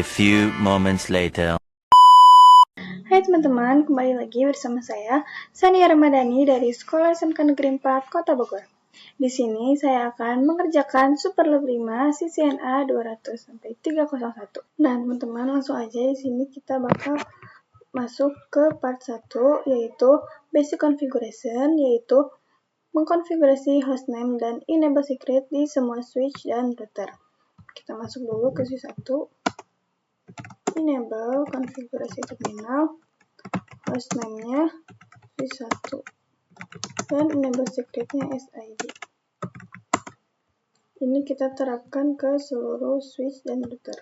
few moments later. Hai teman-teman, kembali lagi bersama saya, Sania Ramadhani dari Sekolah SMK Negeri 4 Kota Bogor. Di sini saya akan mengerjakan Superlab 5 CCNA 200-301. Nah, teman-teman langsung aja di sini kita bakal masuk ke part 1, yaitu Basic Configuration, yaitu mengkonfigurasi hostname dan enable secret di semua switch dan router. Kita masuk dulu ke switch 1. Enable konfigurasi terminal, hostname-nya switch 1 dan enable secret-nya SID. Ini kita terapkan ke seluruh switch dan router.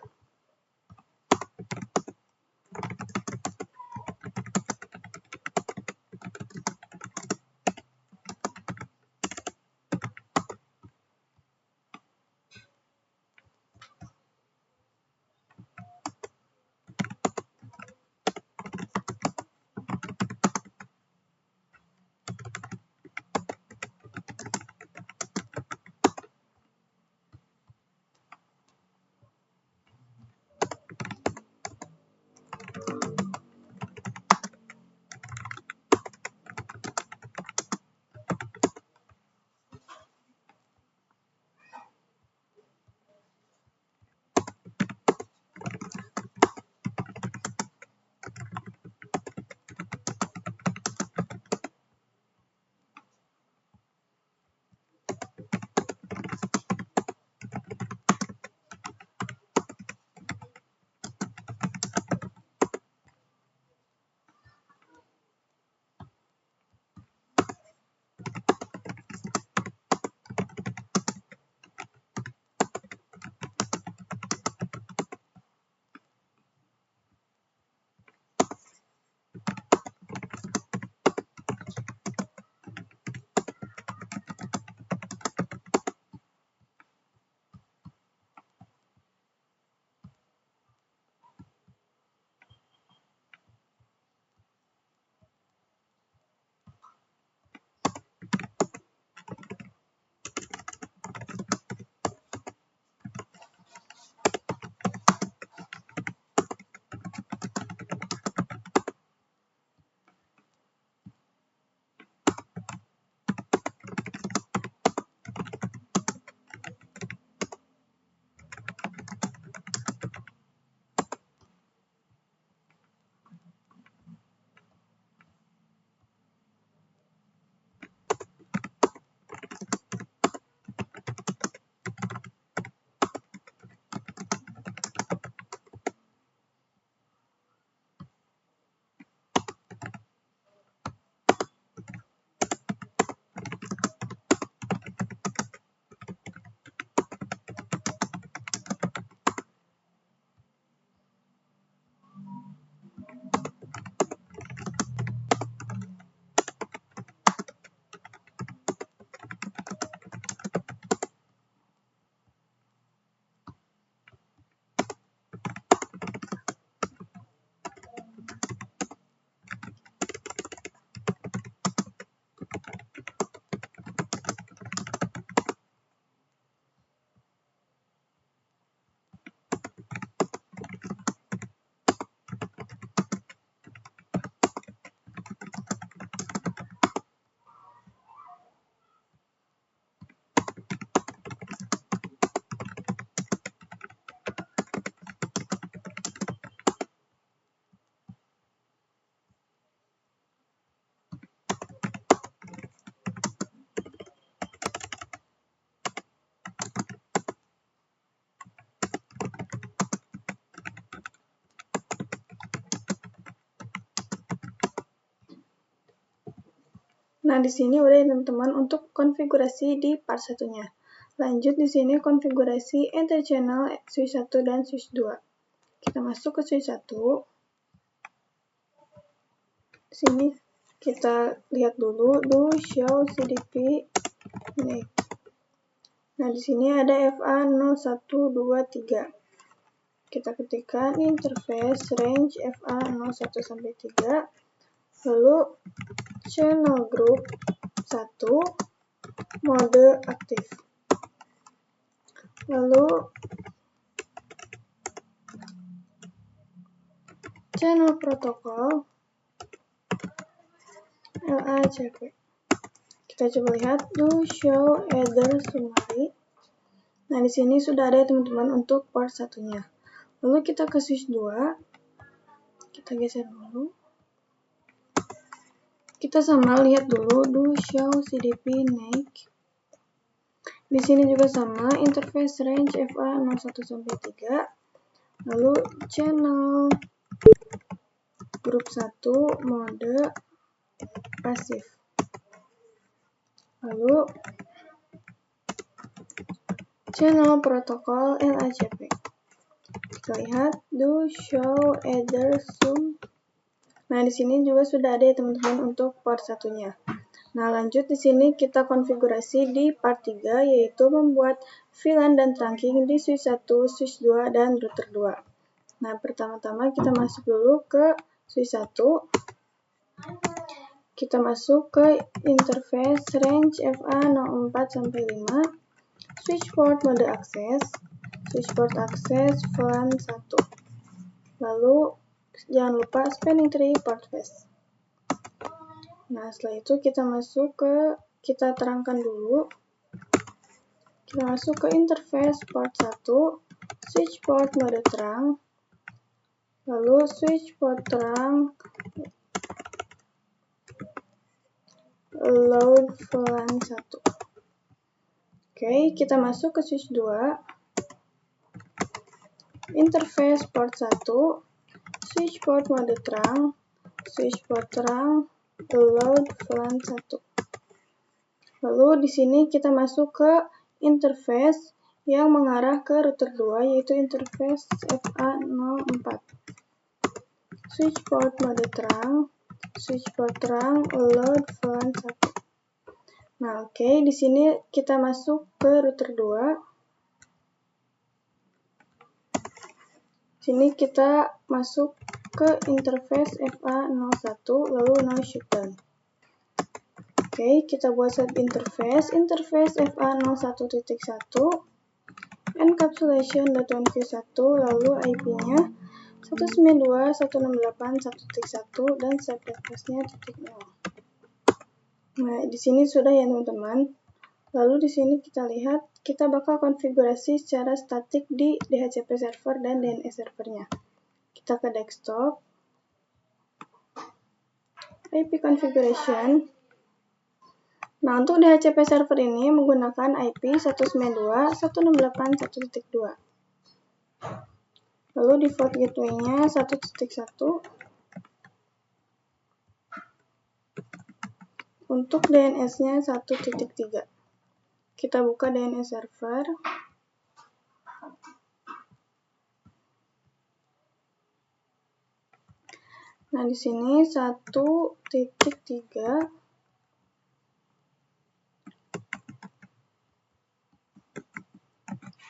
Nah, di sini udah ya teman-teman untuk konfigurasi di part satunya. Lanjut di sini konfigurasi enter channel switch 1 dan switch 2. Kita masuk ke switch 1. Di sini kita lihat dulu do show CDP ini. Nah, di sini ada FA0123. Kita ketikkan interface range FA01 sampai 3. Lalu channel group 1 mode aktif. Lalu channel protokol LACP. Kita coba lihat do show either summary. Nah, di sini sudah ada teman-teman untuk part 1-nya. Lalu kita ke switch 2. Kita geser dulu. Kita sama lihat dulu do show CDP NAIC. Di sini juga sama interface range FA 01 sampai 3. Lalu channel grup 1 mode pasif. Lalu channel protokol LACP. Kita lihat do show either sum. Nah, di sini juga sudah ada ya teman-teman untuk part 1-nya. Nah, lanjut di sini kita konfigurasi di part 3, yaitu membuat VLAN dan trunking di switch 1, switch 2, dan router 2. Nah, pertama-tama kita masuk dulu ke switch 1. Kita masuk ke interface range FA 04 sampai 5, switch port mode akses, switch port akses VLAN 1. Lalu jangan lupa spanning tree port face. Nah, setelah itu kita terangkan dulu. Kita masuk ke interface port 1, switch port mode terang, lalu switch port terang, load VLAN 1. Oke, kita masuk ke switch 2, interface port 1, switch port mode terang, switch port terang, load VLAN 1. Lalu di sini kita masuk ke interface yang mengarah ke router 2, yaitu interface FA04. Switch port mode terang, switch port terang, load VLAN 1. Nah, oke, di sini kita masuk ke router 2. Sini kita masuk ke interface FA01, lalu no shutdown. Oke, kita buat set interface FA01.1 encapsulation.1q1, lalu IP-nya 192.168.1.1 dan subnetmasknya .0. Nah, di sini sudah ya teman-teman. Lalu di sini kita lihat, kita bakal konfigurasi secara statik di DHCP server dan DNS servernya. Kita ke desktop, IP configuration. Nah, untuk DHCP server ini menggunakan IP 192.168.1.2. Lalu default gateway-nya 1.1. Untuk DNS-nya 1.3. Kita buka DNS server. Nah, di sini 1.3.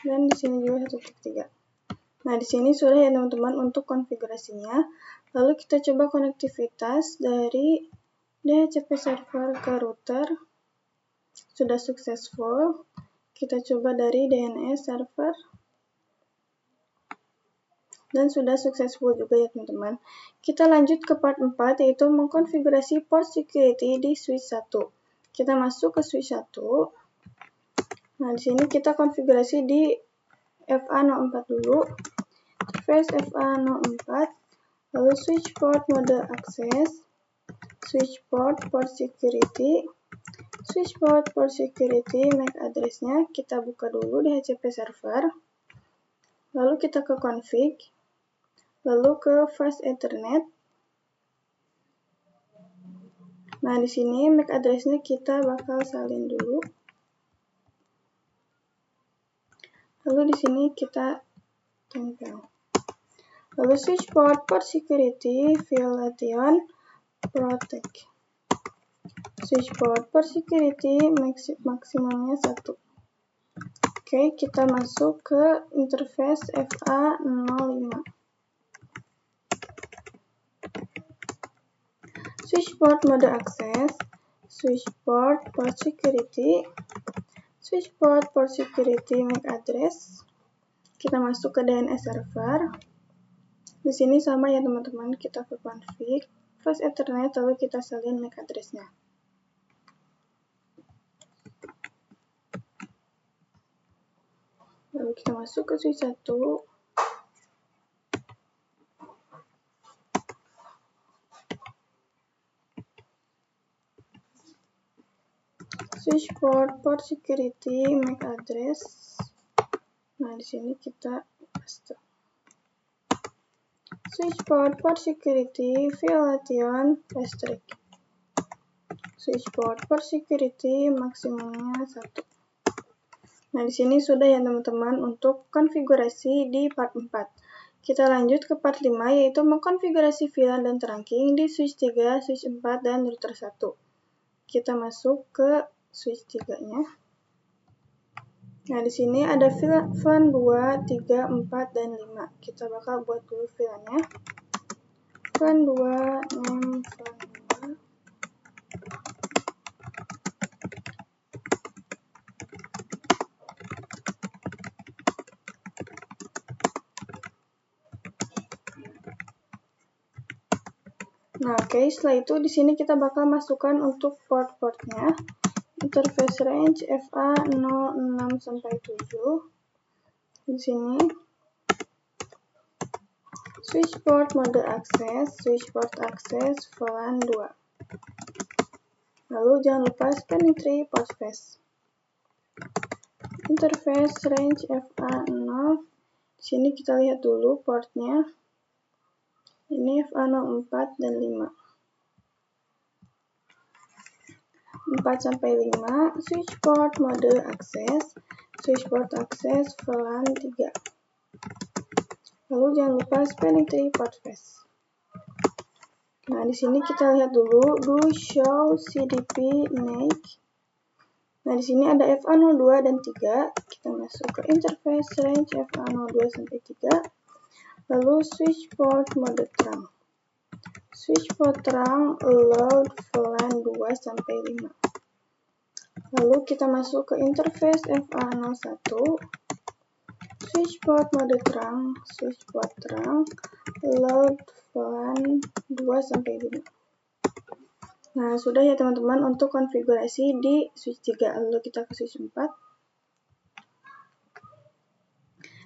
Dan di sini juga 1.3. Nah, di sini sudah ya teman-teman untuk konfigurasinya. Lalu kita coba konektivitas dari DHCP server ke router. Sudah successful. Kita coba dari DNS server. Dan sudah successful juga ya teman-teman. Kita lanjut ke part 4, yaitu mengkonfigurasi port security di switch 1. Kita masuk ke switch 1. Nah, di sini kita konfigurasi di FA04 dulu. Interface FA04, lalu switch port mode akses, switch port security, switch port security, MAC address-nya kita buka dulu di DHCP server. Lalu kita ke config, lalu ke fast ethernet. Nah, di sini MAC address-nya kita bakal salin dulu. Lalu di sini kita tempel. Lalu switch port security, Violation Protect. Switch port security, maksimumnya 1. Oke, kita masuk ke interface FA05. Switch port mode akses, switch port security, switch port security MAC address. Kita masuk ke DNS server. Di sini sama ya teman-teman, kita ke config, flash Ethernet, lalu kita salin MAC address-nya. Lalu kita masuk ke switch 1. Switch port security, MAC address. Nah, di sini kita paste. Switch port security, violation, asterisk. Switch port security, maksimumnya 1. Nah, di sini sudah ya teman-teman untuk konfigurasi di part 4. Kita lanjut ke part 5, yaitu mengkonfigurasi VLAN dan trunking di switch 3, switch 4, dan router 1. Kita masuk ke switch 3-nya. Nah, di sini ada VLAN 2, 3, 4, dan 5. Kita bakal buat dulu VLAN-nya. VLAN 2, name VLAN 2. Nah, oke, setelah itu di sini kita bakal masukkan untuk port-portnya. Interface range FA06 sampai 7. Di sini switch port mode akses, switch port akses VLAN 2. Lalu jangan lupa spanning tree port face. Interface range FA0. Di sini kita lihat dulu portnya. Ini FA04 dan 5. 4 sampai 5, switch port mode akses, switch port akses VLAN 3. Lalu jangan lupa spanning tree port face. Nah, di sini kita lihat dulu do show CDP NIC. Nah, di sini ada FA02 dan 3. Kita masuk ke interface range FA02 sampai 3. Lalu switch port mode terang. Switch port terang load VLAN 2 sampai 5. Lalu kita masuk ke interface FA01. Switch port mode terang, switch port terang, load VLAN 2 sampai 5. Nah, sudah ya teman-teman untuk konfigurasi di switch 3. Lalu kita ke switch 4.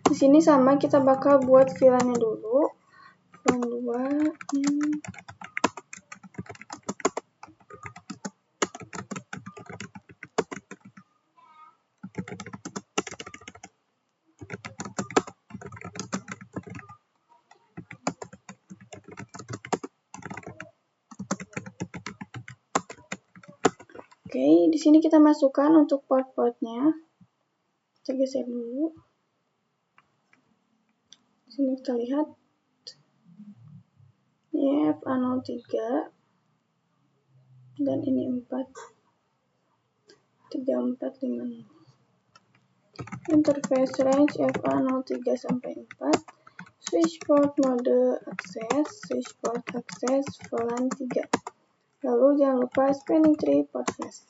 Di sini sama, kita bakal buat VLAN-nya dulu. VLAN 2. Oke, di sini kita masukkan untuk port-portnya. Kita geser dulu. Di sini kita lihat ini FA03 dan ini 4. 3, 4, 5, 6. Interface range FA03 sampai 4. Switch port mode akses, switch port akses VLAN 3. Lalu jangan lupa spanning tree port face.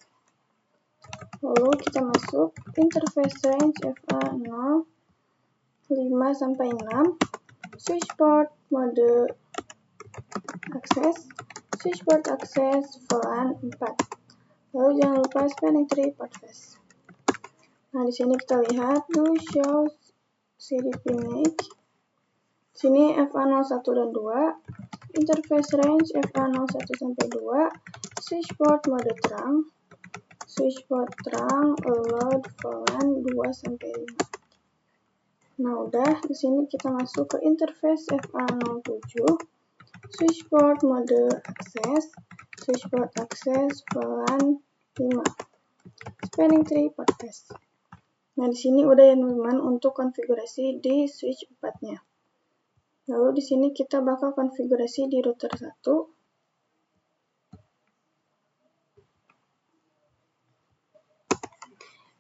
Lalu kita masuk interface range FA0 5 sampai 6. Switch port mode akses, switch port akses VLAN 4. Lalu jangan lupa spanning tree port face. Nah, di sini kita lihat do show CDP NIC. Sini FA01 dan 2. Interface range FA01 sampai 2. Switch port mode terang. Switch port terang load VLAN 2 sampai 5. Nah, udah. Di sini kita masuk ke interface FA07. Switch port mode akses. Switch port akses VLAN 5. Spanning tree port face. Nah, di sini udah ya teman-teman untuk konfigurasi di switch 4-nya. Lalu di sini kita bakal konfigurasi di router 1.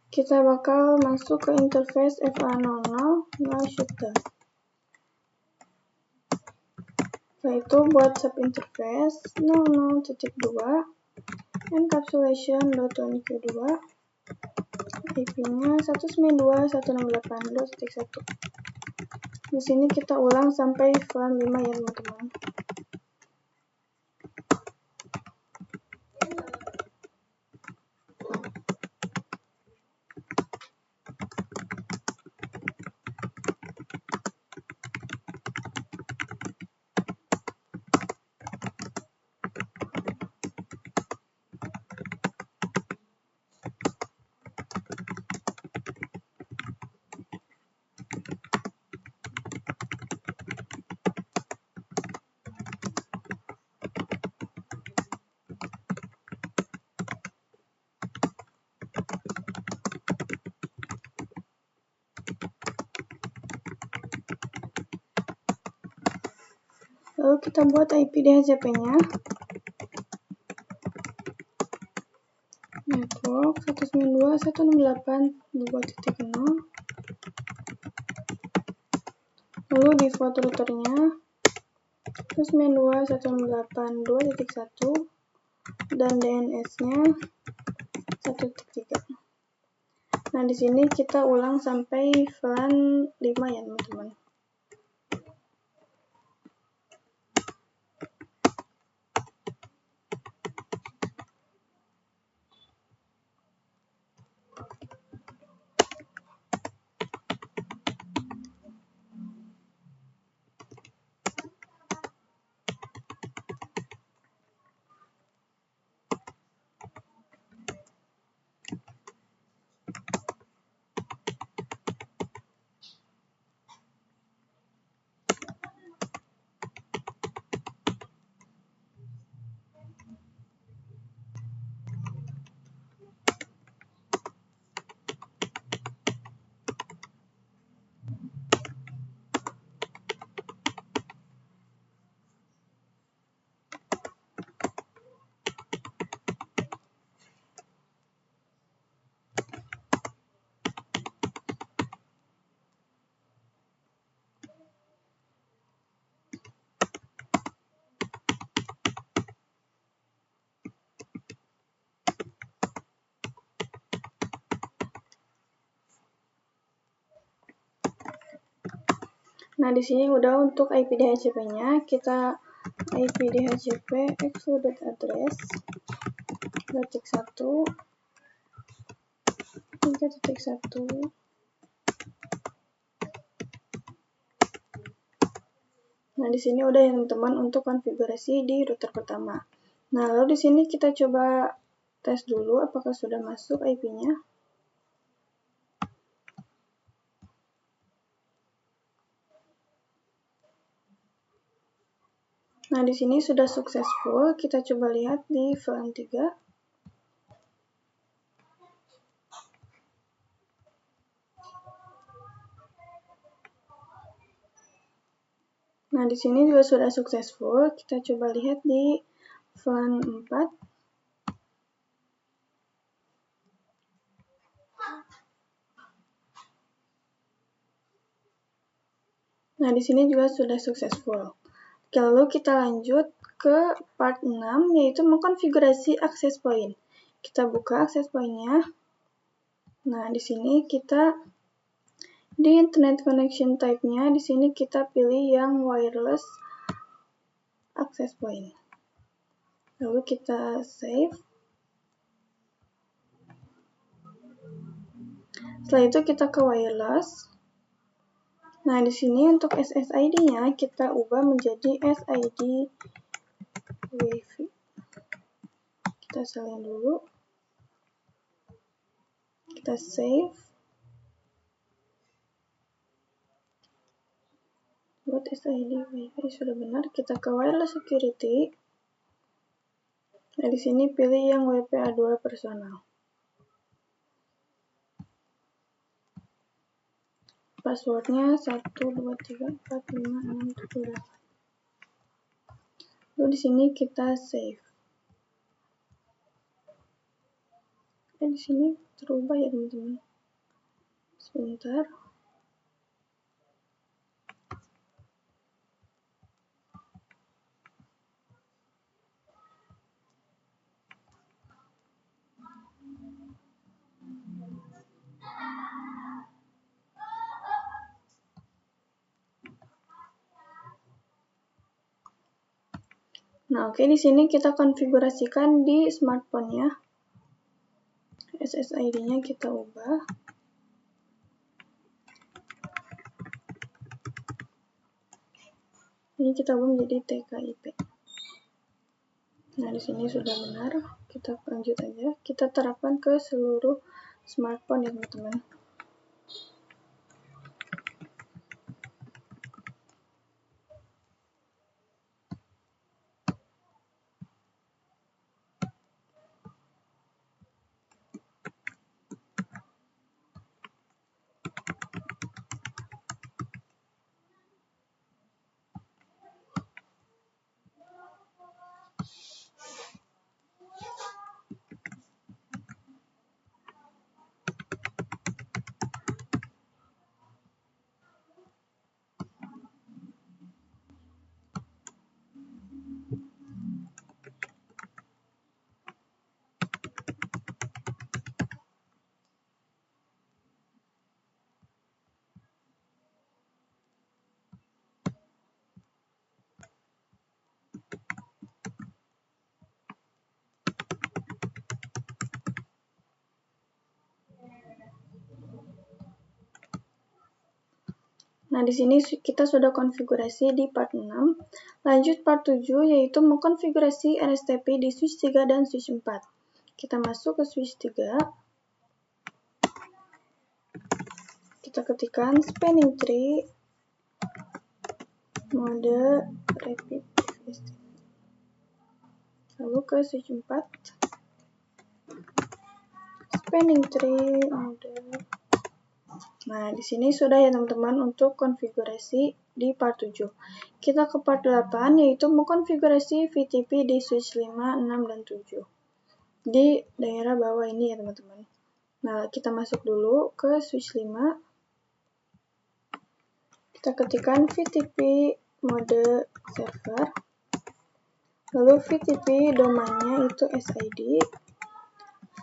Kita bakal masuk ke interface FA00, now shutdown. Setelah itu buat subinterface 00.2, encapsulation.1q2, IP-nya 192.168.1. Di sini kita ulang sampai VLAN 5 ya teman-teman. Lalu kita buat IP DHCP-nya. Network 192.168.2.0. Lalu default routernya 192.168.2.1 dan DNS-nya 1.3. Nah, di sini kita ulang sampai VLAN 5 ya, teman-teman. Nah, di sini udah untuk IP DHCP-nya. Kita IP DHCP excluded address 2.1 3.1. Nah, di sini udah ya teman-teman untuk konfigurasi di router pertama. Nah, lalu di sini kita coba tes dulu apakah sudah masuk IP-nya. Nah, di sini sudah successful. Kita coba lihat di VLAN 3. Nah, di sini juga sudah successful. Kita coba lihat di VLAN 4. Nah, di sini juga sudah successful. Lalu kita lanjut ke part 6, yaitu mengkonfigurasi access point. Kita buka access point-nya. Nah, di sini kita di internet connection type-nya, di sini kita pilih yang wireless access point. Lalu kita save. Setelah itu kita ke wireless. Nah, di sini untuk SSID-nya kita ubah menjadi SID Wi-Fi. Kita salin dulu. Kita save. Buat SID Wi-Fi sudah benar. Kita ke wireless security. Nah, di sini pilih yang WPA2 personal. Passwordnya 1234567. Lalu di sini kita save. Di sini terubah ya teman-teman. Sebentar. Nah, oke, di sini kita konfigurasikan di smartphone ya. SSID-nya kita ubah. Ini kita ubah menjadi TKIP. Nah, di sini sudah benar. Kita lanjut aja. Kita terapkan ke seluruh smartphone ya, teman-teman. Nah, di sini kita sudah konfigurasi di part 6. Lanjut part 7, yaitu mengkonfigurasi RSTP di switch 3 dan switch 4. Kita masuk ke switch 3. Kita ketikkan spanning tree mode rapid FST. Lalu ke switch 4. Spanning tree mode. Nah, di sini sudah ya teman-teman untuk konfigurasi di part 7. Kita ke part 8, yaitu mengkonfigurasi VTP di switch 5, 6, dan 7. Di daerah bawah ini ya teman-teman. Nah, kita masuk dulu ke switch 5. Kita ketikkan VTP mode server. Lalu VTP domainnya itu SID.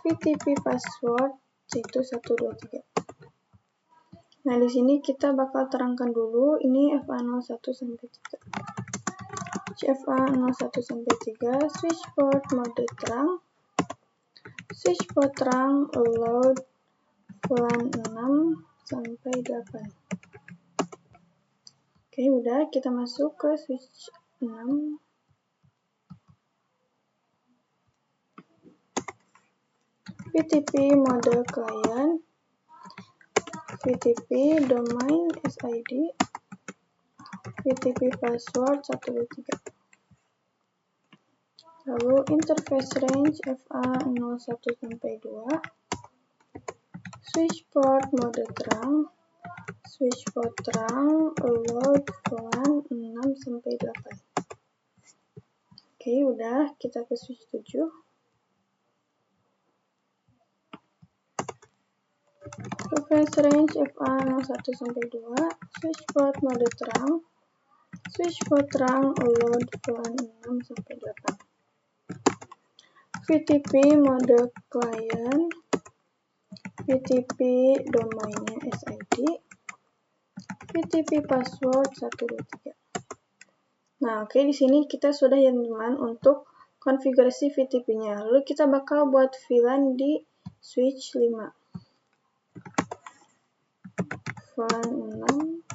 VTP password itu 123. Nah, di sini kita bakal terangkan dulu ini FA01 sampai 3. FA01 sampai 3, switch port mode terang. Switch port terang load VLAN 6 sampai 8. Oke, udah, kita masuk ke switch 6. VTP mode client. VTP domain SID. VTP password 123. Lalu interface range FA01 sampai 2. Switch port mode terang. Switch port terang load VLAN 6 sampai 8. Oke, udah, kita ke switch 7. Interface range FA01 sampai 2. Switch port mode terang. Switch port terang load VLAN 6 sampai 8. VTP mode client. VTP domainnya SID. VTP password 123. Nah, oke, di sini kita sudah ya teman-teman untuk konfigurasi VTP-nya. Lalu kita bakal buat VLAN di switch 5. VLAN 6.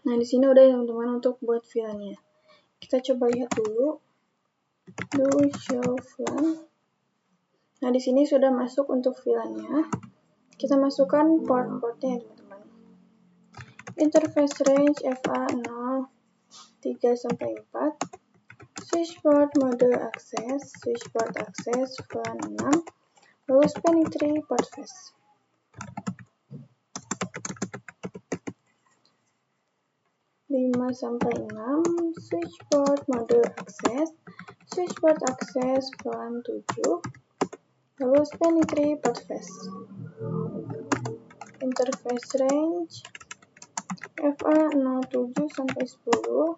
Nah, di sini udah ya teman-teman untuk buat VLAN-nya. Kita coba lihat dulu. Do show VLAN. Nah, di sini sudah masuk untuk VLAN-nya. Kita masukkan port-portnya ya teman-teman. Interface range FA03 sampai 4. Switch port mode akses. Switch port akses VLAN 6. Lalu spanning tree port face. Sampai 6, switch port mode akses, switch port akses VLAN 7, lalu spanning tree port face. Interface range FA07 sampai 10,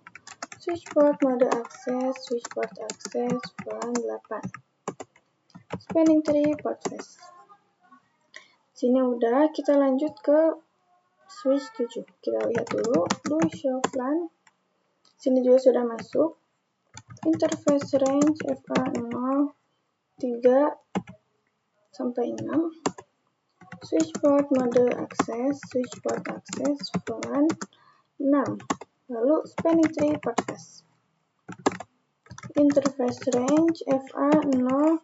Switchboard mode akses, switchboard akses, VLAN 8. Spanning tree port face. Sini udah, kita lanjut ke switch 7. Kita lihat dulu, do show VLAN. Sini juga sudah masuk. Interface range FA 0, 3 sampai 6. Switchboard mode akses, switchboard akses, VLAN 6. Lalu spanning tree port face. Interface range FA 0,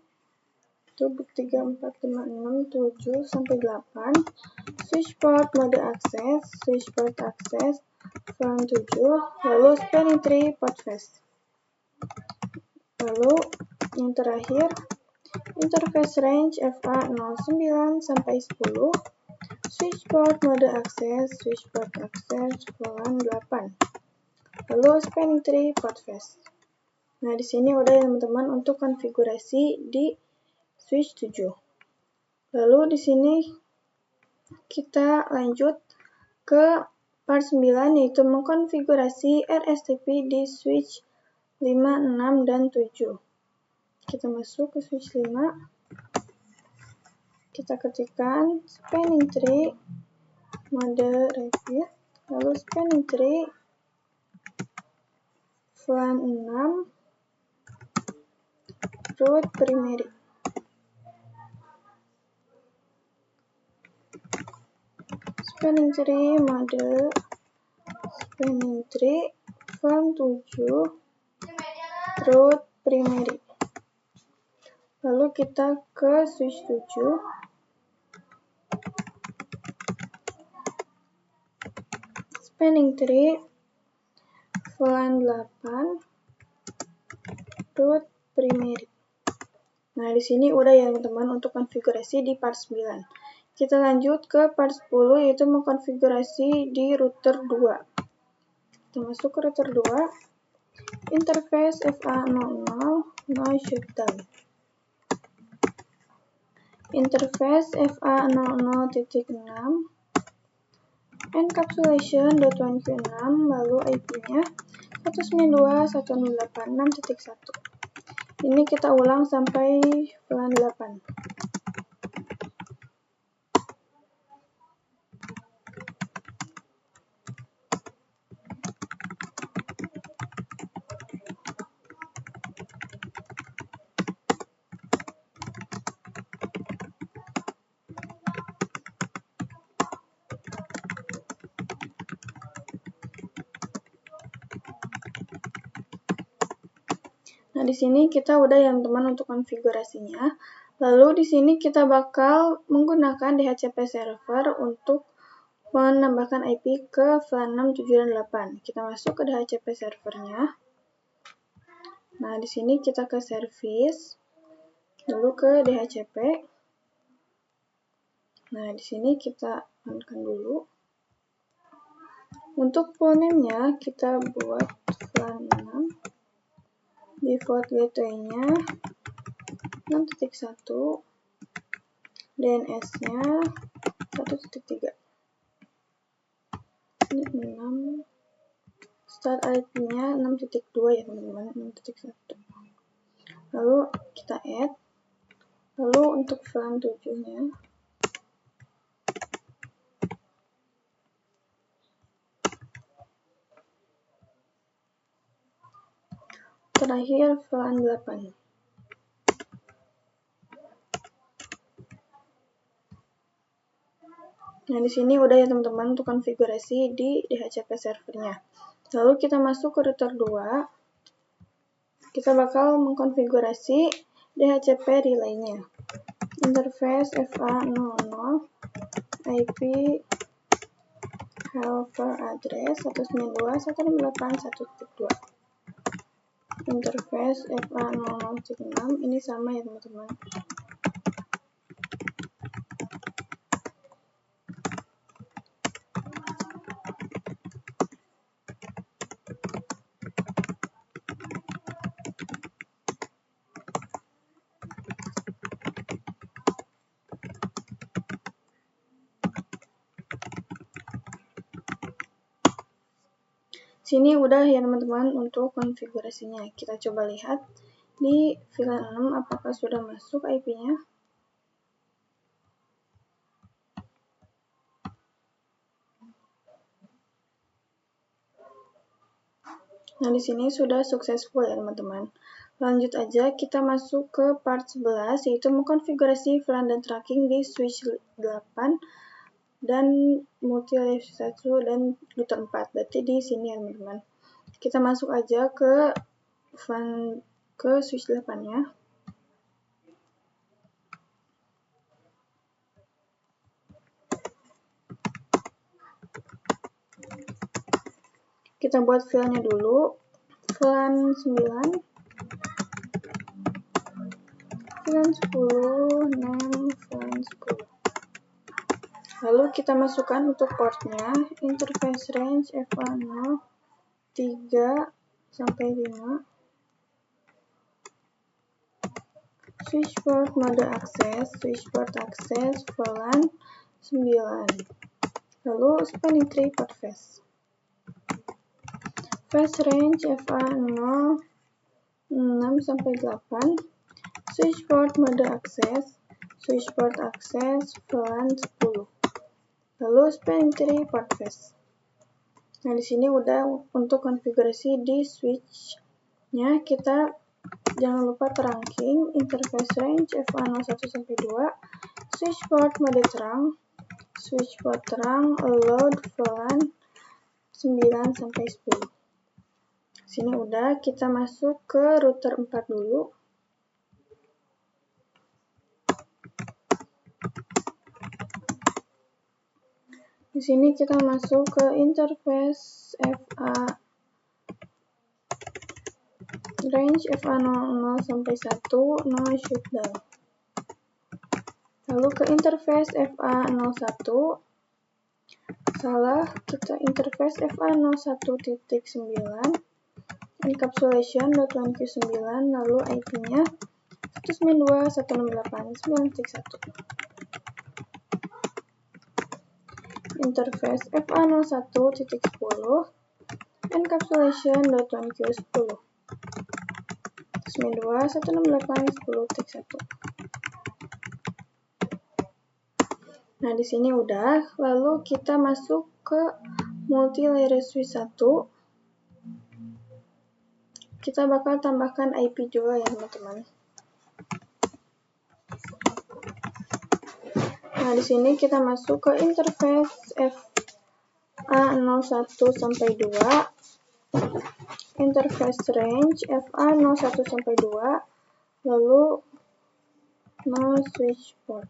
3, 4, 5, 6, 7 sampai 8. Switchboard mode akses, switchboard akses, VLAN 7. Lalu spanning tree port face. Lalu yang terakhir, interface range FA 09 sampai 10. Switchboard mode akses, switchboard akses, VLAN 8. Lalu spanning tree port face. Nah, di sini udah ya teman-teman untuk konfigurasi di switch 7. Lalu di sini kita lanjut ke part 9, yaitu mengkonfigurasi RSTP di switch 5, 6, dan 7. Kita masuk ke switch 5. Kita ketikkan spanning tree mode repeat, lalu spanning tree VLAN 6 root primary. Spanning tree mode spanning tree VLAN 7 root primary. Lalu kita ke switch 7. Spanning tree VLAN 8 root primary. Nah, di sini udah ya teman-teman untuk konfigurasi di part 9. Kita lanjut ke part 10, yaitu mengkonfigurasi di router 2. Kita masuk ke router 2. Interface FA00, no shutdown. Interface FA00.6, encapsulation.1q6, lalu IP-nya 192.168.6.1. Ini kita ulang sampai VLAN 8. Nah, di sini kita udah yang teman untuk konfigurasinya. Lalu di sini kita bakal menggunakan DHCP server untuk menambahkan IP ke VLAN 6, 7, dan 8. Kita masuk ke DHCP servernya. Nah, di sini kita ke service, lalu ke DHCP. Nah, di sini kita on-kan dulu. Untuk full name-nya kita buat VLAN 6. Default gateway-nya 6.1, DNS-nya 1.3. Ini 6. Start IP-nya 6.2 ya teman-teman, 6.1. Lalu kita add. Lalu untuk VLAN 7-nya terakhir VLAN 8. Nah, di sini udah ya teman-teman untuk konfigurasi di DHCP servernya. Lalu kita masuk ke router 2. Kita bakal mengkonfigurasi DHCP relay-nya. Interface FA00, IP helper address 192.168.1.2. Interface FA00.6, ini sama ya teman-teman. Sini udah ya teman-teman untuk konfigurasinya. Kita coba lihat di VLAN 6 apakah sudah masuk IP-nya. Nah, di sini sudah successful ya teman-teman. Lanjut aja, kita masuk ke part 11, yaitu mengkonfigurasi VLAN dan tracking di switch 8 dan multi layer 1 dan router 4. Berarti di sini ya teman-teman. Kita masuk aja ke VLAN ke switch 8 ya. Kita buat VLAN-nya dulu. VLAN 9, VLAN 10, name VLAN 10. Lalu kita masukkan untuk portnya interface range FA0 3 sampai 5, switch port mode akses, VLAN 9, lalu spanning tree port face. Face range FA0 6 sampai 8, switch port mode akses, VLAN 10. Lalu spanning tree port face. Nah, di sini udah untuk konfigurasi di switch-nya. Kita jangan lupa trunking interface range FA01 sampai 2, switch port mode terang, load VLAN 9 sampai 10. Sini udah, kita masuk ke router 4 dulu. Di sini kita masuk ke interface FA range FA00 sampai 1, no shutdown. Lalu ke interface FA01, kita interface FA01.9, encapsulation.1Q9, lalu IP-nya 192.168.9.1. Interface FA01.10, encapsulation.1Q10, 192.168.10.1. Nah, di sini udah. Lalu kita masuk ke multi layer switch 1. Kita bakal tambahkan IP juga ya, teman-teman. Nah, di sini kita masuk ke interface FA01 sampai 2, interface range FA01 sampai 2, lalu no switch port.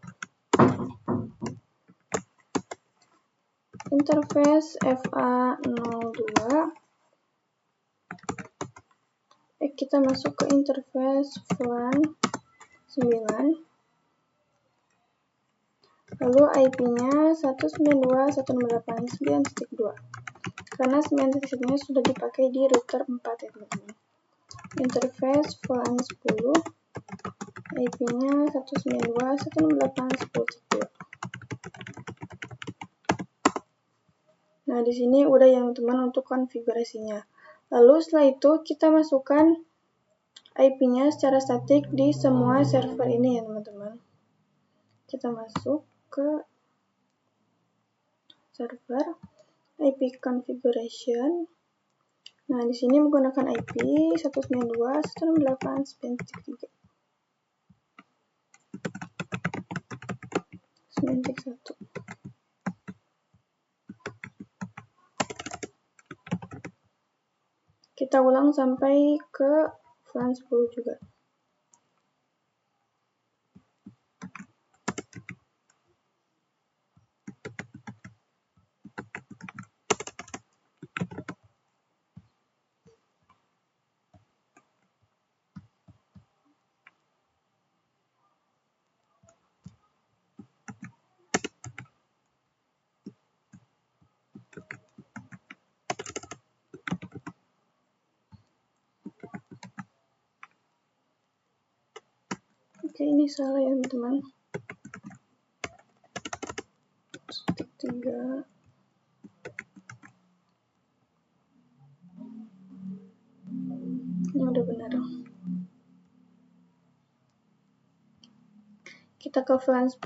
Interface FA02, kita masuk ke interface VLAN 9, lalu IP-nya 192.168.9.2, karena 9.1-nya sudah dipakai di router 4 ya teman-teman. Interface VLAN 10, IP-nya 192.168.10.2. Nah, di sini udah ya teman-teman untuk konfigurasinya. Lalu setelah itu kita masukkan IP-nya secara statik di semua server ini ya teman-teman. Kita masuk ke server, IP configuration. Nah, di sini menggunakan IP 192.168.9.3. 9.1. Kita ulang sampai ke VLAN 10 juga. Oke, ini salah ya teman-teman. Stick 3. kita ke VLAN 10.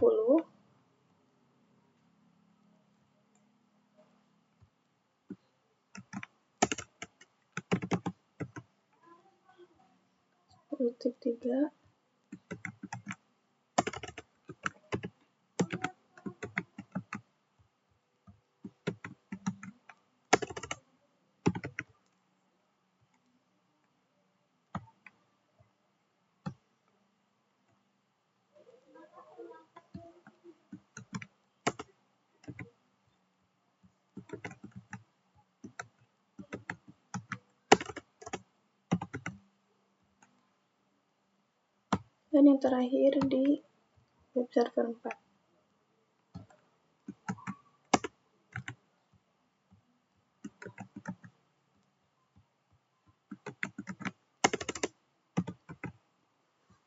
Titik 3. Dan yang terakhir di web server 4.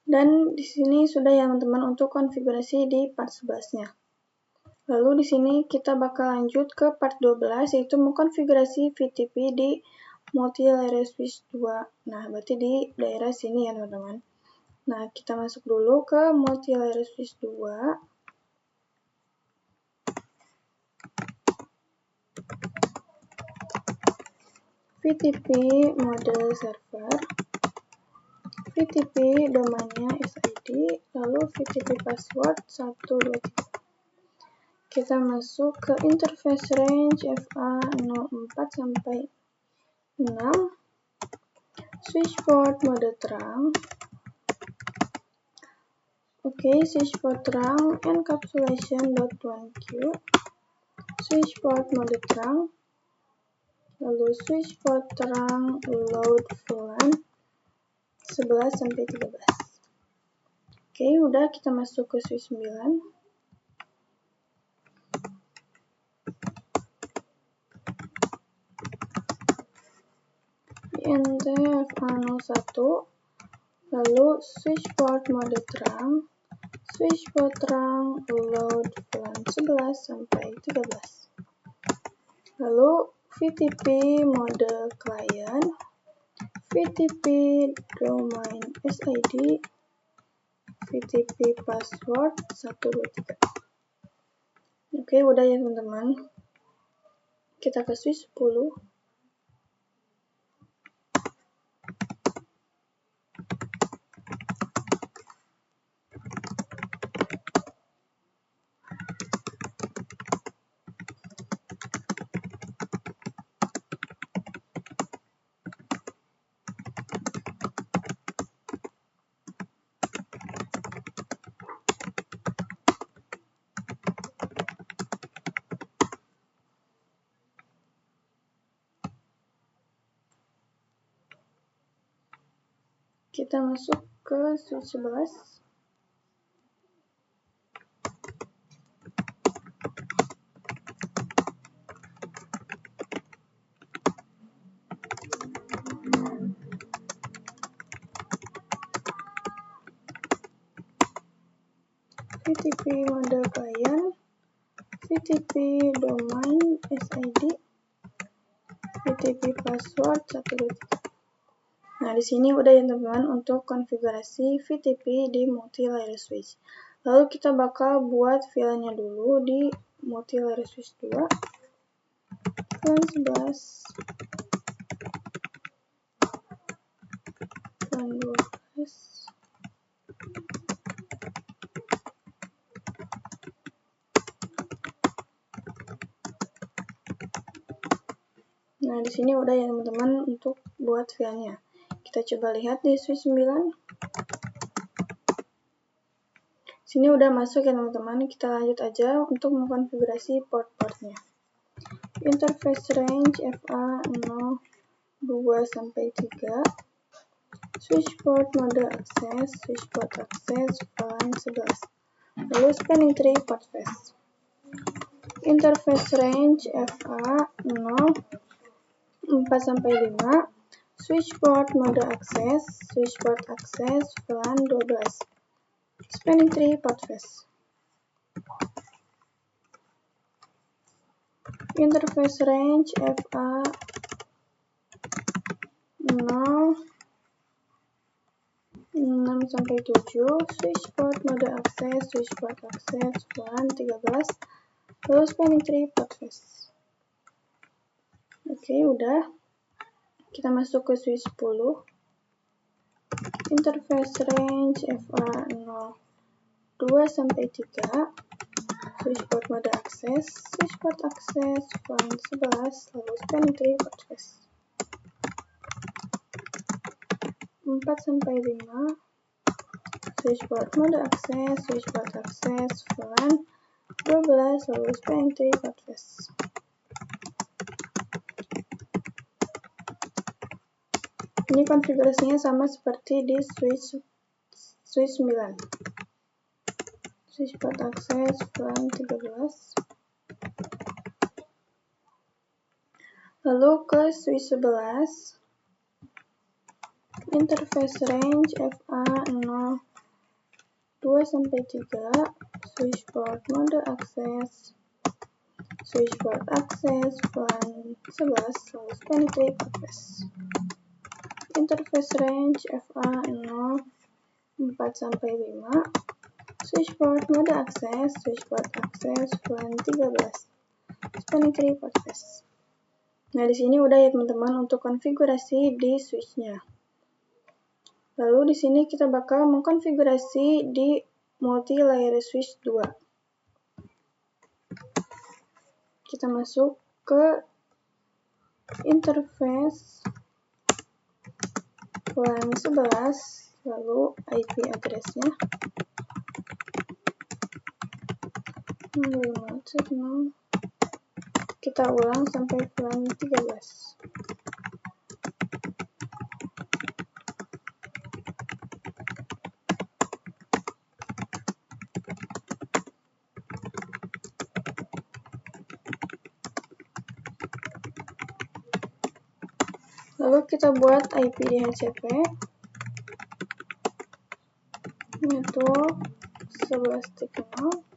Dan di sini sudah ya teman-teman untuk konfigurasi di part 11-nya. Lalu di sini kita bakal lanjut ke part 12, yaitu mengkonfigurasi VTP di multi-layer switch 2. Nah, berarti di daerah sini ya teman-teman. Nah, kita masuk dulu ke multi-layer switch 2. VTP mode server, VTP domainnya SID, lalu VTP password 123. Kita masuk ke interface range FA04 sampai 6, switch port mode terang. Oke, switch port terang encapsulation.1Q, switch port mode terang, lalu switch port terang load VLAN 11 sampai 13. Oke, udah kita masuk ke switch 9. INT FA01, lalu switch port mode terang, switch port terang load VLAN 11 sampai 13. Lalu VTP mode client, VTP domain SID, VTP password 123. Oke, udah ya teman-teman. Kita ke switch 10. Kita masuk ke switch 11. VTP mode client, VTP domain SID, VTP password 123. Nah, di sini udah ya teman-teman untuk konfigurasi VTP di multi-layer switch. Lalu kita bakal buat VLAN-nya dulu di multi-layer switch 2. VLAN 11, VLAN 12, nah, di sini udah ya teman-teman untuk buat VLAN-nya. Kita coba lihat di switch 9. Sini udah masuk ya teman-teman. Kita lanjut aja untuk mengkonfigurasi port-portnya. Interface range FA02 sampai 3. Switch port mode akses, switch port akses VLAN 11. Lalu spanning tree port face. Interface range FA04 sampai 5. Switch port mode akses, switch port akses VLAN 12. Spanning tree port face. Interface range FA06 sampai 7, switch port mode akses, switch port akses, VLAN 13, lalu spanning tree port face. Oke, udah. Kita masuk ke switch 10. Interface range FA0 2 sampai 3. Switch port mode akses, switch port akses, VLAN 11, lalu spanning tree port face. 4 sampai 5. Switch port mode akses, switch port akses, VLAN 12, lalu spanning tree port face. Ini konfigurasinya sama seperti di switch 9. Switch port akses, VLAN 13. Lalu ke switch 11. Interface range FA0 2 sampai 3. Switch port mode akses, switch port akses, VLAN 11, lalu spanning tree port face. Interface range FA0 4 sampai 5. Switch port mode akses, switch port akses, VLAN 13, spanning tree port face. Nah, di sini udah ya teman-teman untuk konfigurasi di switch-nya. Lalu di sini kita bakal mengkonfigurasi di multi-layer switch 2. Kita masuk ke interface VLAN 11, lalu IP address-nya 0.5.0. Kita ulang sampai VLAN 13. Lalu kita buat IP DHCP network 11.0.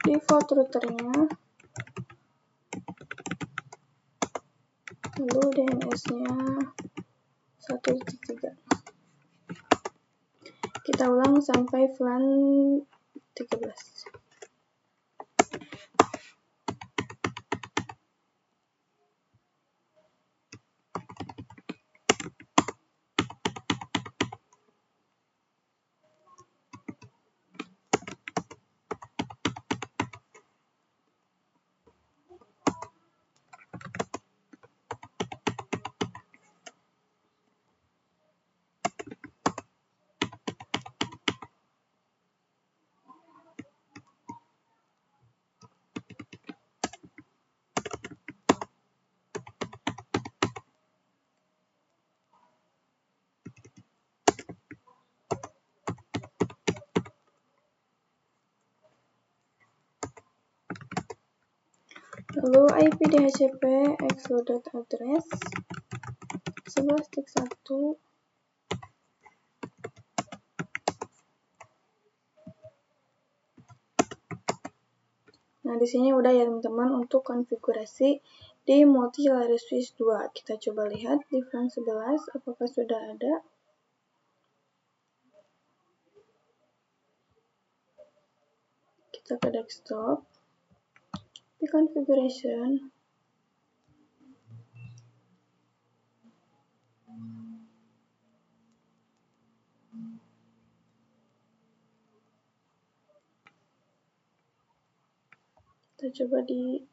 Default routernya, lalu DNS-nya 1.3. Kita ulang sampai VLAN 13. Lalu IP DHCP exploded address 11.1. Nah, di sini udah ya teman-teman untuk konfigurasi di multi-layer switch 2. Kita coba lihat di VLAN 11 apakah sudah ada. Kita ke desktop, di configuration, kita coba di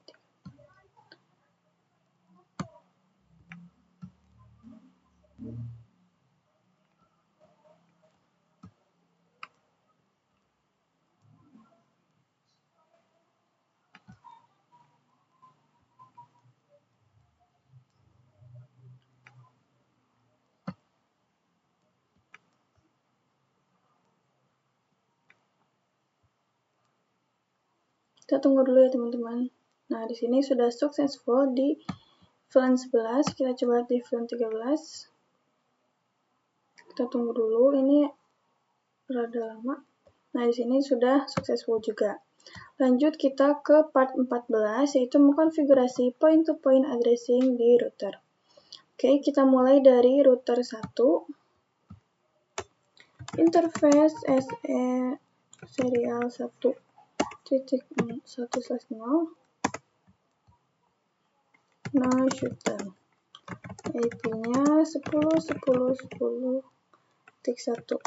kita tunggu dulu ya teman-teman. Nah, di sini sudah successful di VLAN 11. Kita coba di VLAN 13. Kita tunggu dulu, ini rada lama. Nah, di sini sudah successful juga. Lanjut kita ke part 14, yaitu mengkonfigurasi point-to-point addressing di router. Oke, kita mulai dari router 1. interface SE serial 1.1/0 no shutdown. IP-nya 10.10.10.1.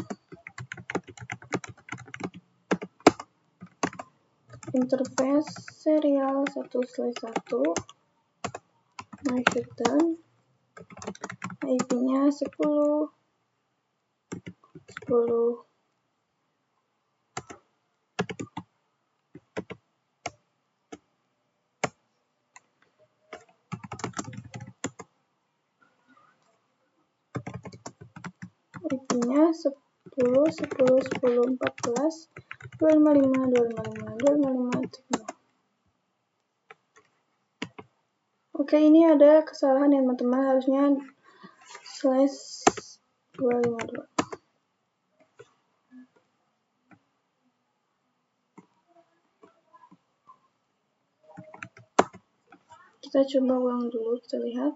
Interface serial 1/1 no shutdown. IP-nya 10.10. IP-nya 10.10.10.14.255.255.255.0. Oke, ini ada kesalahan ya teman-teman, harusnya /252. Kita coba ulang dulu, kita lihat.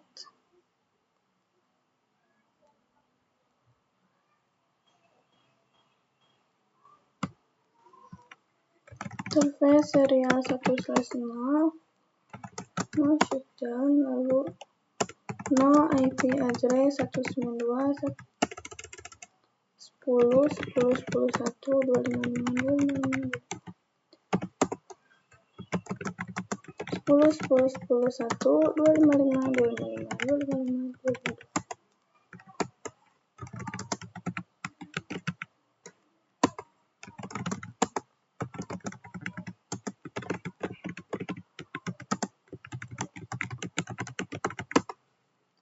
Interface serial 1/0 no shutdown, lalu no IP address 110.10.10.10.10.10.10.10.10.10.10.10.10.10.10.10.10.10.10.10.10.10.10.10.10.10.10.10.10.10.10.10.10.10.10.10.10.10.10.10.10.10.10.10.10.10.10.10.10.10.10.10.10.10.10.10.10.10.10.10.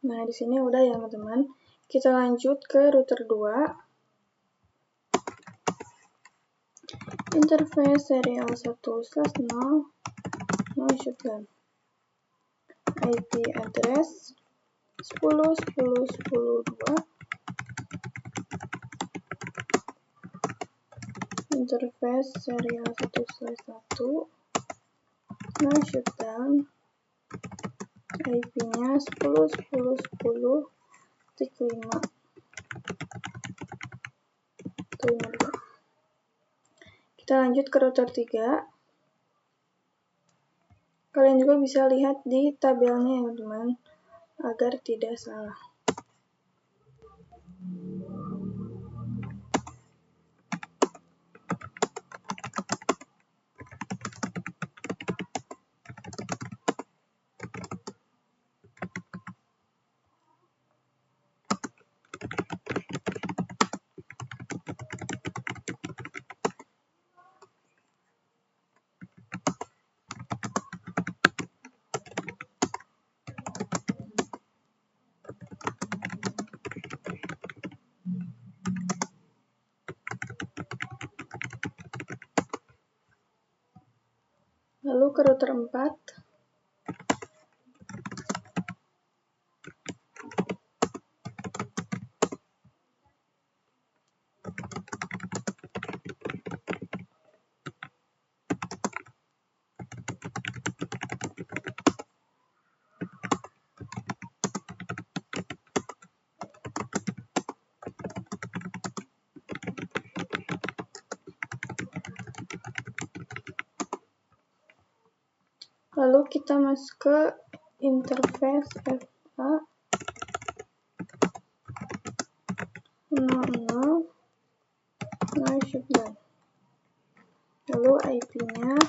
Nah, di sini udah ya teman-teman. Kita lanjut ke router 2. Interface serial 1/0 no shutdown. IP address 10.10.10.2. Interface serial 1/1 no shutdown. IP-nya 10.10.10.5. Kita lanjut ke router 3. Kalian juga bisa lihat di tabelnya ya teman-teman, agar tidak salah. Lalu ke router 4. Lalu kita masuk ke interface FA 00 no shutdown. Lalu IP-nya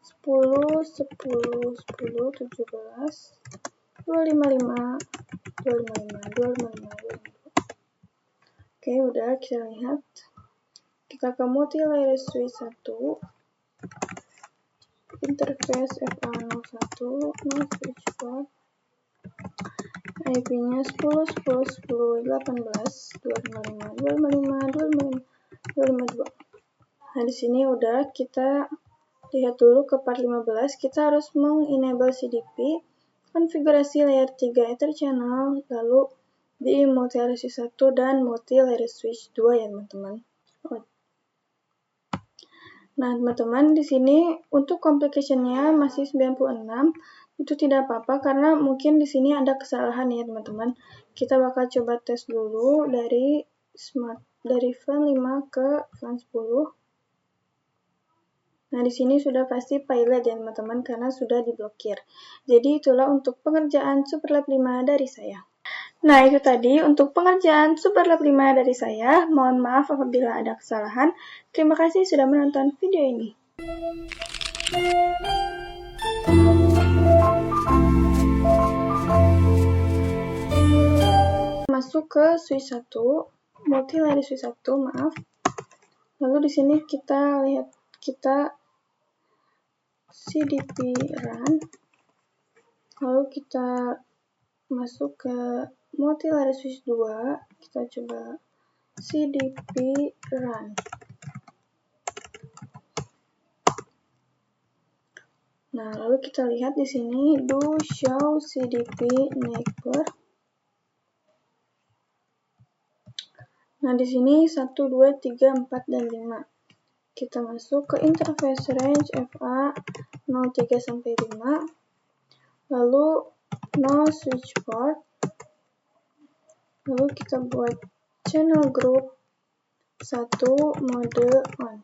10.10.10.11.255.255.255.255. Oke, udah kita lihat. Kita ke multi-layer switch 1. Interface FA01 no switch port. IP-nya 10.10.10.18.255.255.255.255.2. Nah, di sini udah, kita lihat dulu ke part 15. Kita harus mengenable CDP, konfigurasi layer 3 Ether channel, lalu di multi-layer switch 1 dan multi-layer switch 2 ya teman-teman. Nah, teman-teman, di sini untuk complication-nya masih 96. Itu tidak apa-apa karena mungkin di sini ada kesalahan ya, teman-teman. Kita bakal coba tes dulu dari VLAN 5 ke VLAN 10. Nah, di sini sudah pasti pilot ya teman-teman karena sudah diblokir. Jadi itulah untuk pengerjaan Superlab 5 dari saya. Nah, itu tadi untuk pengerjaan Superlab 5 dari saya. Mohon maaf apabila ada kesalahan. Terima kasih sudah menonton video ini. Masuk ke switch 1, multi-layer switch 1, maaf. Lalu di sini kita lihat CDP run. Lalu kita masuk ke multi-layer switch 2, kita coba CDP run. Nah, lalu kita lihat di sini do show CDP neighbor. Nah, di sini 1, 2, 3, 4, dan 5. Kita masuk ke interface range FA 03 sampai 5. Lalu no switch port. Lalu kita buat channel group 1 mode on.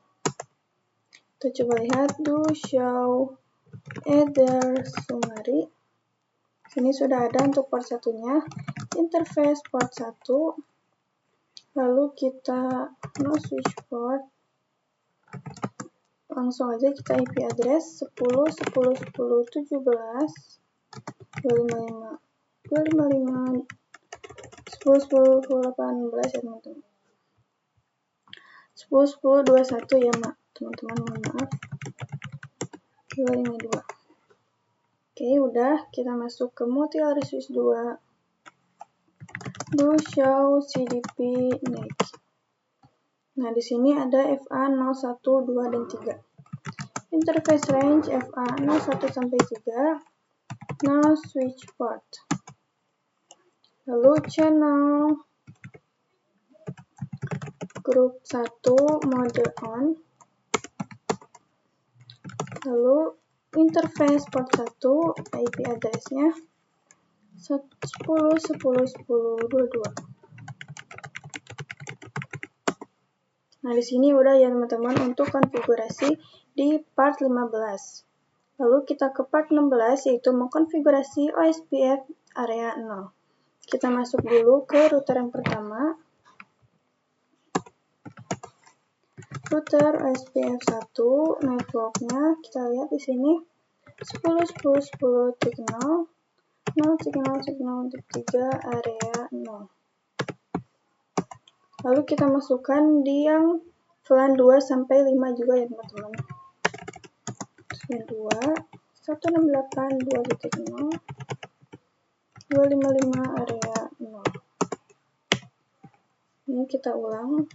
Kita coba lihat do show either summary. Sini sudah ada untuk port satunya, interface port 1. Lalu kita no switch port. Langsung aja kita IP address 10 10 10 17 255 255 10 10 18 ya teman-teman. 10 10 21 ya teman-teman, mohon maaf. 252. Oke, udah, kita masuk ke multi-layer switch 2. Do show CDP next. Nah, di sini ada FA 01, 2, dan 3. Interface range FA 01 sampai 3. No switch port. Lalu channel group 1 mode on. Lalu interface port 1, IP address-nya 10 10 10 22. Nah, di sini udah ya teman-teman untuk konfigurasi di part 15. Lalu kita ke part 16 yaitu mengkonfigurasi OSPF area 0. Kita masuk dulu ke router yang pertama. Router OSPF 1, networknya kita lihat di sini 10 10 10 titik 0 0 titik 0 titik 0 titik 3 area 0. Lalu kita masukkan di yang VLAN 2 sampai 5 juga ya teman-teman. VLAN 2 168 2.0 255 area 0. Ini kita ulang.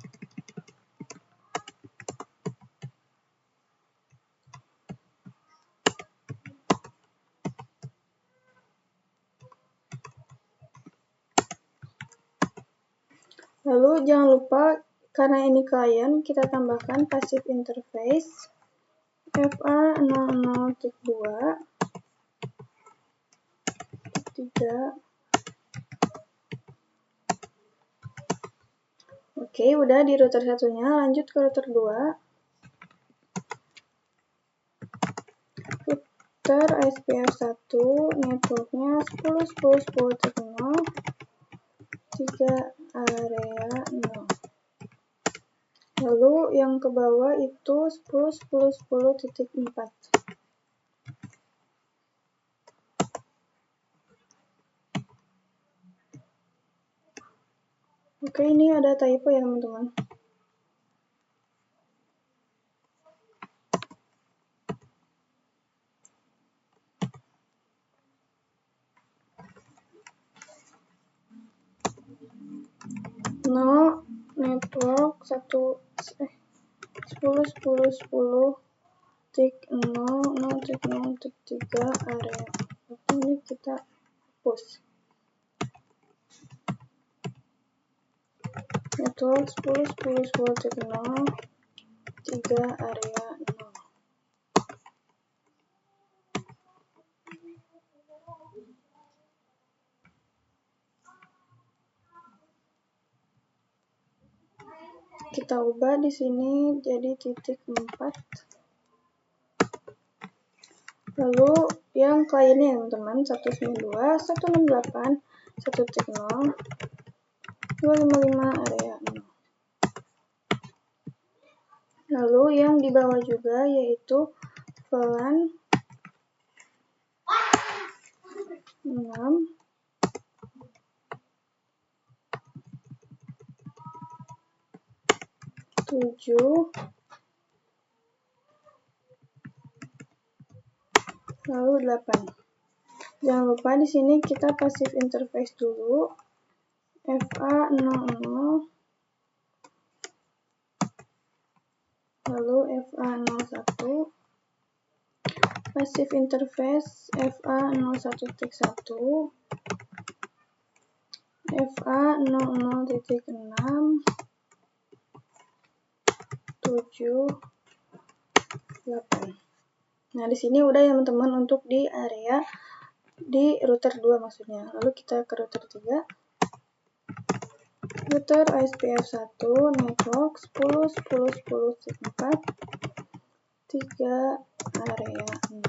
Lalu jangan lupa karena ini klien, kita tambahkan passive interface FA 00.2 3. Oke, udah di router satunya, lanjut ke router 2. Router ISPF 1, networknya 10 10 10.0 3 area 0. Lalu yang ke bawah itu 10 10 10.4. Oke, ini ada typo ya teman-teman. No network 10 10 10 tik 0 0 tik 0 tik 3 area. Ini kita hapus. Network 10 10 10 tik 0 3 area 0. kita ubah di sini jadi titik 4. Lalu yang kliennya teman-teman 192, 168, 1.0, 255 area 0. Lalu yang di bawah juga yaitu VLAN 6, 7, lalu 8. Jangan lupa di sini kita passive interface dulu. FA00, lalu FA01, passive interface FA01.1, FA00.6, 7, 8. Nah, di sini udah ya teman-teman untuk di area di router 2 maksudnya. Lalu kita ke router 3. Router OSPF 1 network 10 10 10 4 3 area 0.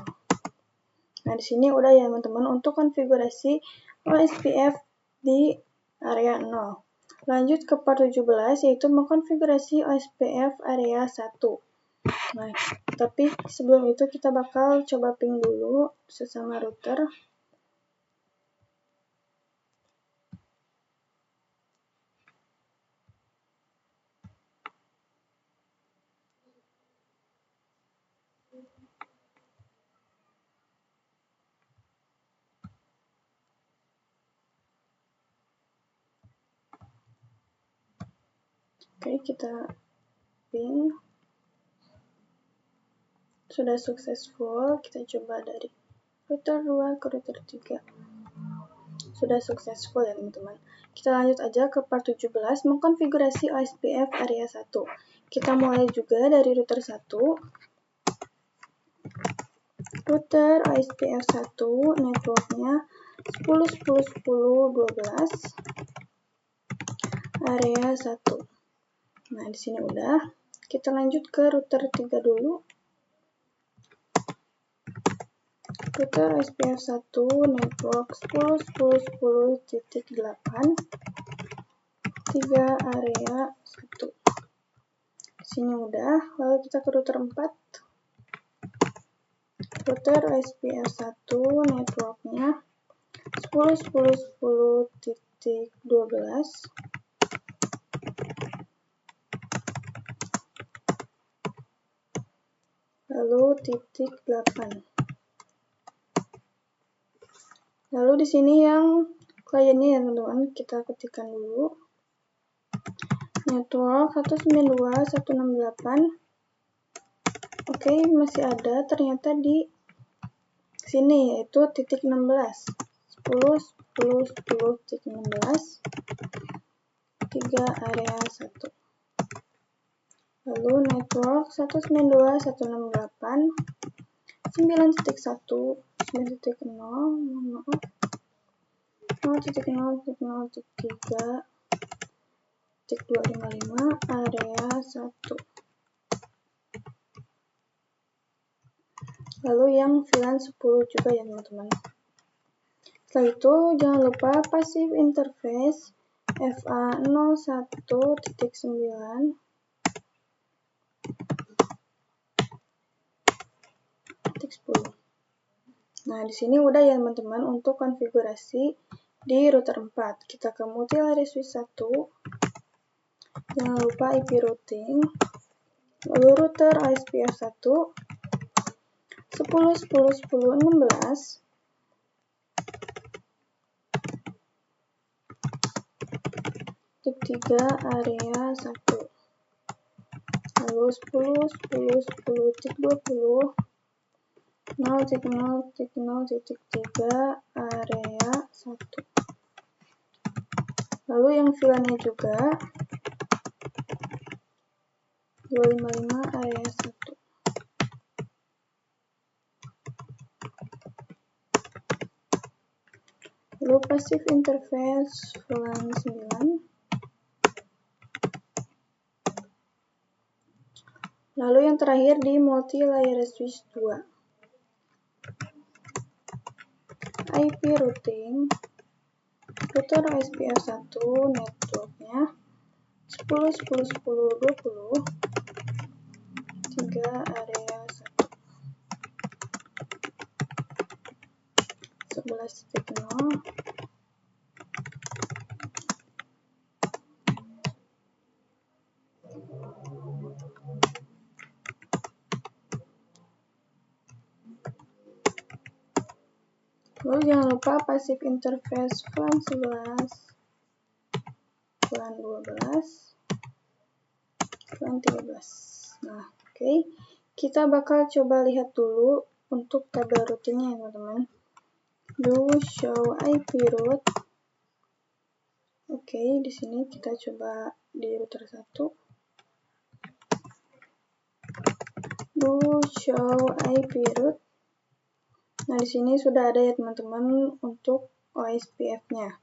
Nah, di sini udah ya teman-teman untuk konfigurasi OSPF di area 0. Lanjut ke part 17 yaitu mengkonfigurasi OSPF area 1. Nah, tapi sebelum itu kita bakal coba ping dulu sesama router. Oke, kita ping. Sudah successful, kita coba dari router 2 ke router 3. Sudah successful ya teman-teman. Kita lanjut aja ke part 17, mengkonfigurasi OSPF area 1. Kita mulai juga dari router 1. Router OSPF 1, networknya 10 10 10 12, area 1. Nah, di sini udah. Kita lanjut ke router 3 dulu. Router OSPF 1 network 10 10 10.8, 3 area 1. Di sini udah. Lalu kita ke router 4. Router OSPF 1 networknya 10 10 10.12, lalu titik 8. Lalu di sini yang kliennya ya teman-teman, kita ketikkan dulu. Network 192.168. Oke, masih ada ternyata di sini yaitu titik 16. 10 10 10.16, 3 area 1. Lalu network 192.168, 9.1, 9.0, 0.0.0.3, 255, area 1. Lalu yang VLAN 10 juga ya teman-teman. Setelah itu jangan lupa passive interface FA01.9, titik 10. Nah, di sini udah ya teman-teman untuk konfigurasi di router 4. Kita ke multilayer switch 1. Jangan lupa IP routing. Lalu router OSPF 1 10 10 10 16, titik 3 area 1. Lalu 10 10 10 titik 20, 0.0.0.3 area 1. Lalu yang VLAN-nya juga 255 area 1. Lalu passive interface VLAN 9, Lalu yang terakhir di multi-layer switch 2. IP routing, router OSPF 1 networknya 10, 10, 10, 20, 3 area 1, 11.0. Lalu jangan lupa passive interface VLAN 11, VLAN 12, VLAN 13. Nah, oke. Kita bakal coba lihat dulu untuk tabel routingnya ya teman-teman. Do show IP route. Oke, di sini kita coba di router 1. Do show IP route. Nah, di sini sudah ada ya teman-teman untuk OSPF-nya.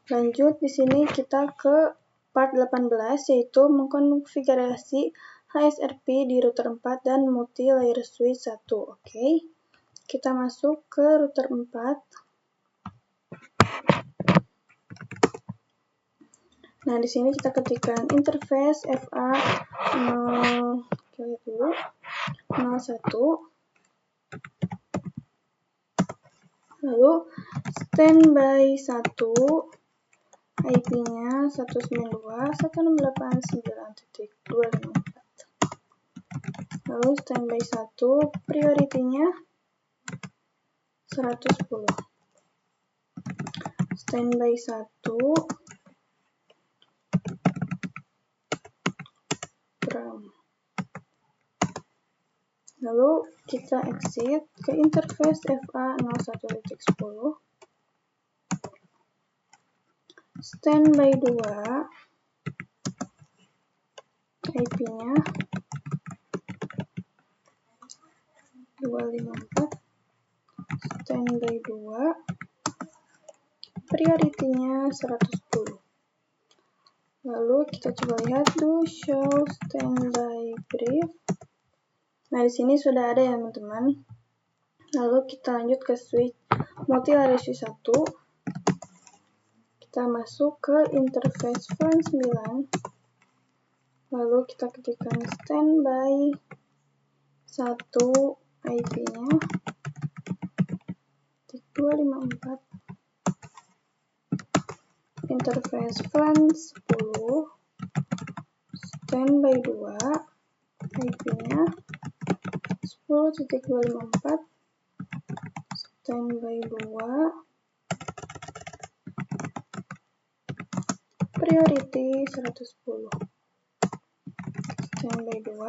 Lanjut, di sini kita ke part 18, yaitu mengkonfigurasi HSRP di router 4 dan multi-layer switch 1. Oke, kita masuk ke router 4. Nah, di sini kita ketikkan interface FA 0, 01. Lalu standby 1, IP-nya 192.168.254. Lalu standby 1, priority-nya 110. Standby 1, RAM. Lalu kita exit ke interface FA 01.10. Standby 2, IP-nya 254. Standby 2, priority-nya 110. Lalu kita coba lihat do show standby brief. Nah, di sini sudah ada ya teman-teman. Lalu kita lanjut ke switch multi-layer switch 1. Kita masuk ke interface VLAN 9. Lalu kita ketikkan standby 1, IP-nya 254. Interface VLAN 10, standby 2, IP-nya 10.254. Standby 2, priority 110. Standby 2,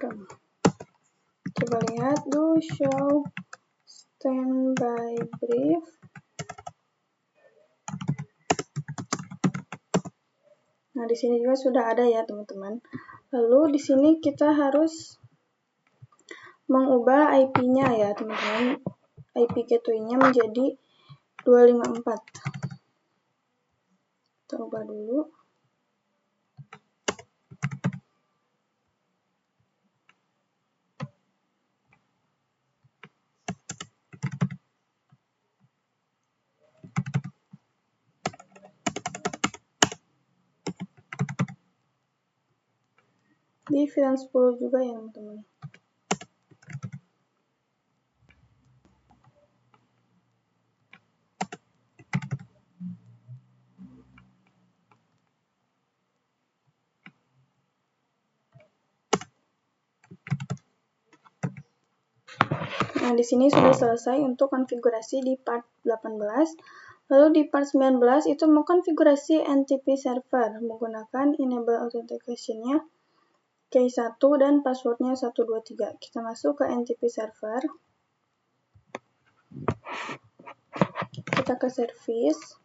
RAM. Coba lihat do show standby brief. Nah, di sini juga sudah ada ya teman-teman. Lalu di sini kita harus mengubah IP-nya ya teman-teman. IP gateway-nya menjadi 254. Kita ubah dulu. Di VLAN 10 juga ya teman-teman. Nah, di sini sudah selesai untuk konfigurasi di part 18. Lalu di part 19 itu mengkonfigurasi NTP server menggunakan enable authentication-nya Key1 dan passwordnya 123. Kita masuk ke NTP server. Kita ke service.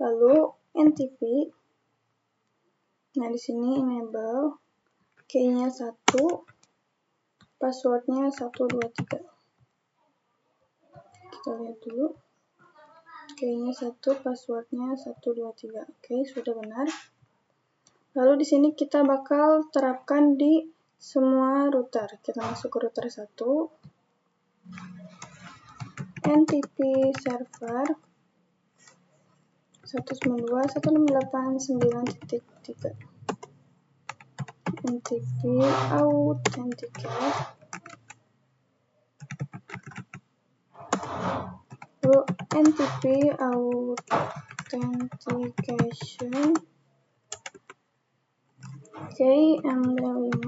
Lalu NTP. Nah, di sini enable key-nya 1, passwordnya 123. Kita lihat dulu. Key-nya 1, passwordnya 123. Oke, sudah benar. Lalu di sini kita bakal terapkan di semua router. Kita masuk ke router 1, NTP server 192.168.9.3, NTP authenticate, lalu NTP authentication KMD5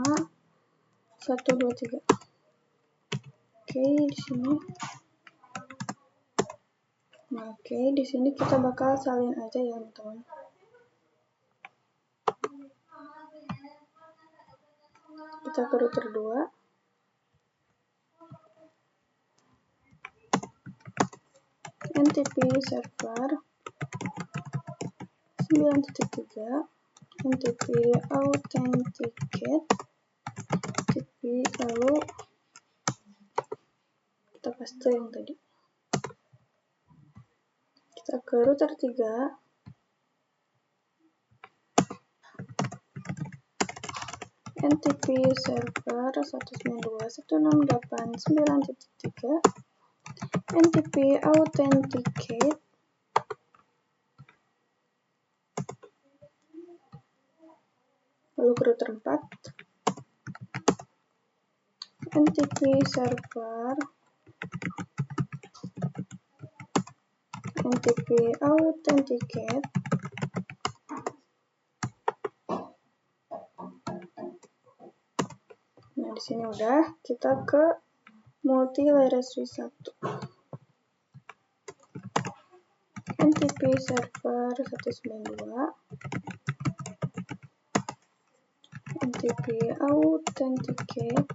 123. Oke, di sini. Nah, oke, di sini kita bakal salin aja ya, teman-teman. Kita ke router 2. NTP server 9.3, NTP authenticate, NTP, lalu kita paste yang tadi. Kita ke router 3, NTP server 192.168.9.3, NTP authenticate, lalu ke router 4, NTP server NTP authenticate, nah di sini udah. Kita ke multi layer switch 1, NTP server 192, NTP authenticate.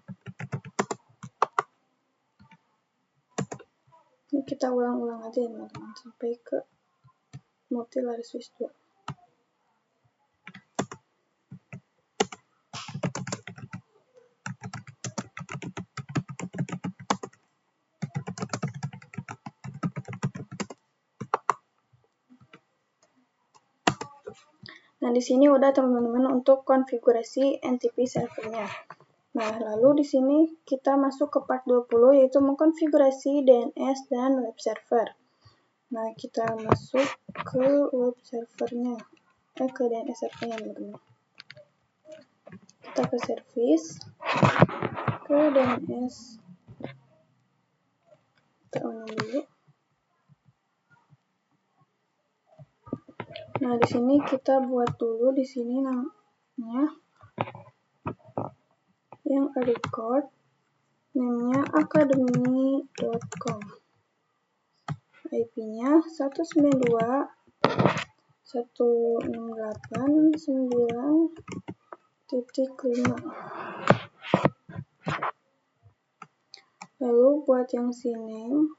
Ini kita ulang-ulang aja ya teman-teman sampai ke multi layer switch 2. Nah, di sini udah teman-teman untuk konfigurasi NTP servernya. Nah, lalu di sini kita masuk ke part 20, yaitu mengkonfigurasi DNS dan web server. Nah, kita masuk ke web servernya, ke DNS servernya teman-teman. Kita ke service, ke DNS, kita ulang dulu. Nah, di sini kita buat dulu di sini namanya yang record, namanya academy.com. IP-nya 192.168.9.5. Lalu buat yang CNAME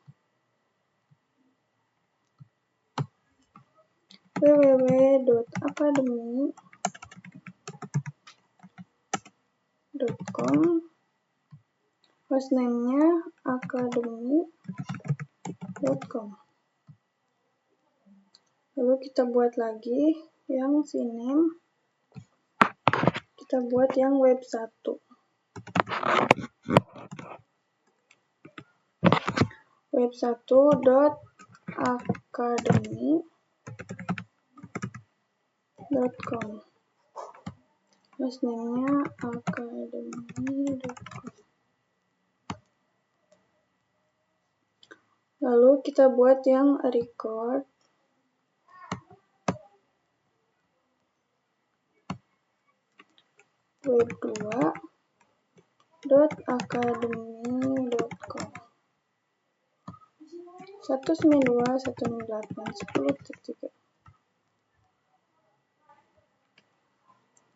www.academy.com, hostname-nya academy.com. Lalu kita buat lagi yang CNAME, kita buat yang web 1. Web 1.academy.com, hostname-nya academy.com. Lalu kita buat yang record, web2.academy.com 192.168.10.3.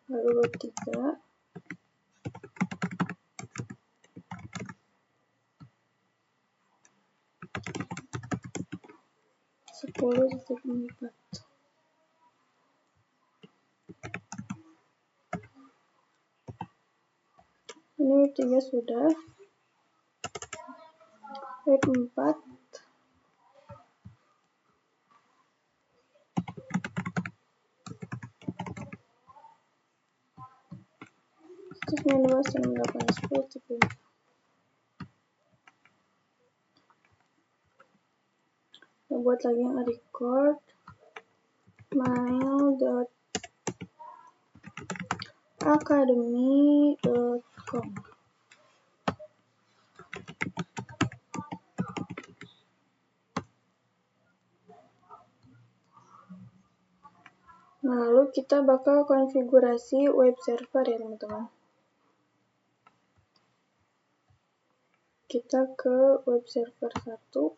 Lalu web 3, (10.4). Ini web 3 sudah. Web 4, Kita buat lagi yang record mail.academy.com. Lalu kita bakal konfigurasi web server ya teman-teman. Kita ke web server 1.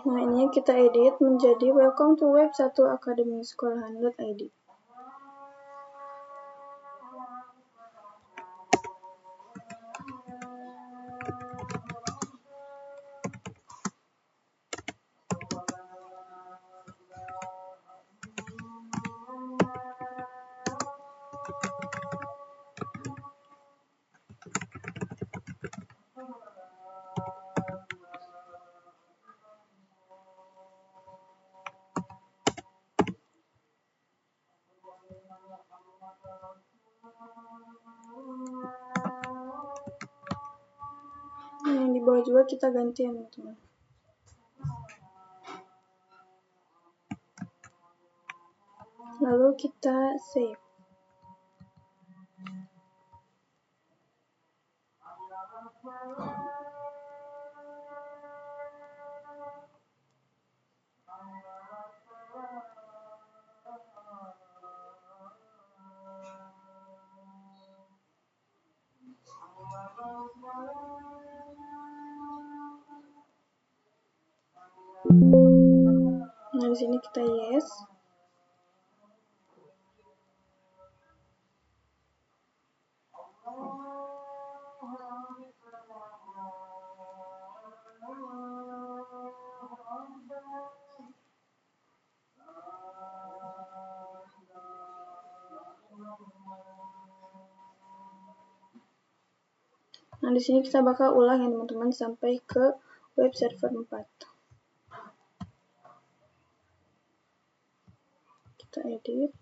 Nah, ini kita edit menjadi welcome to web 1 Academy Sekolahan.id. Yang di bawah juga kita ganti ya teman-teman. Lalu kita save. Nah, di sini kita yes. Nah, di sini kita bakal ulang ya teman-teman sampai ke web server 4. Kita edit.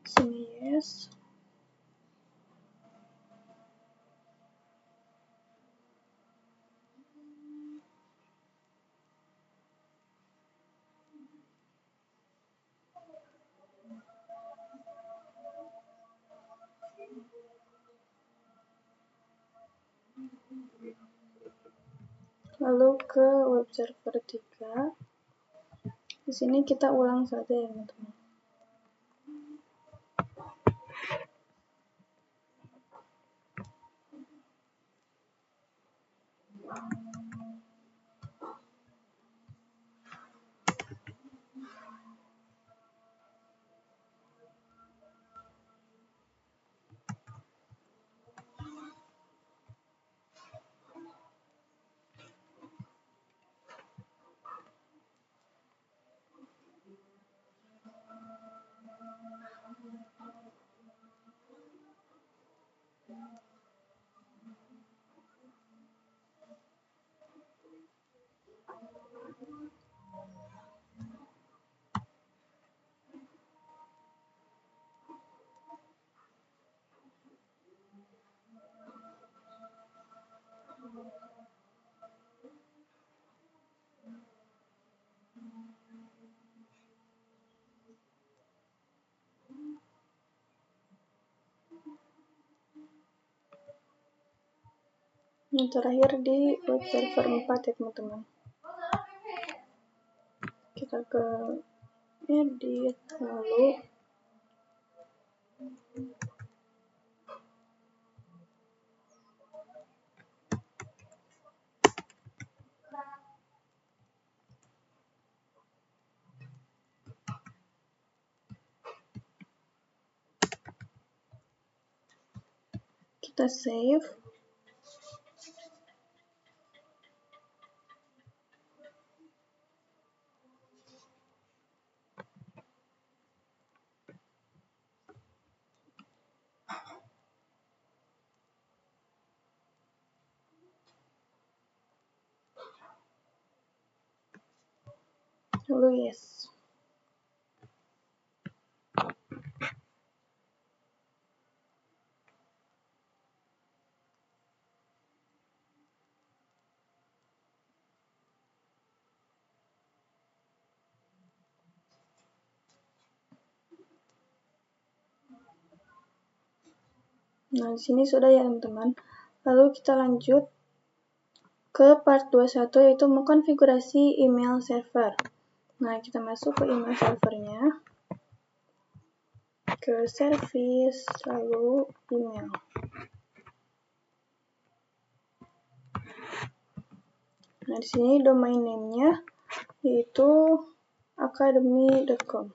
Sini yes. Lalu ke web server 3. Di sini kita ulang saja ya teman-teman. Yang terakhir di web server 4 ya teman-teman. Kita ke edit, lalu kita save. Lalu yes. Nah, di sini sudah ya teman-teman. Lalu kita lanjut ke part 21 yaitu mengkonfigurasi email server. Nah, kita masuk ke email servernya, ke service, lalu email. Nah, di sini domain name-nya yaitu academy.com.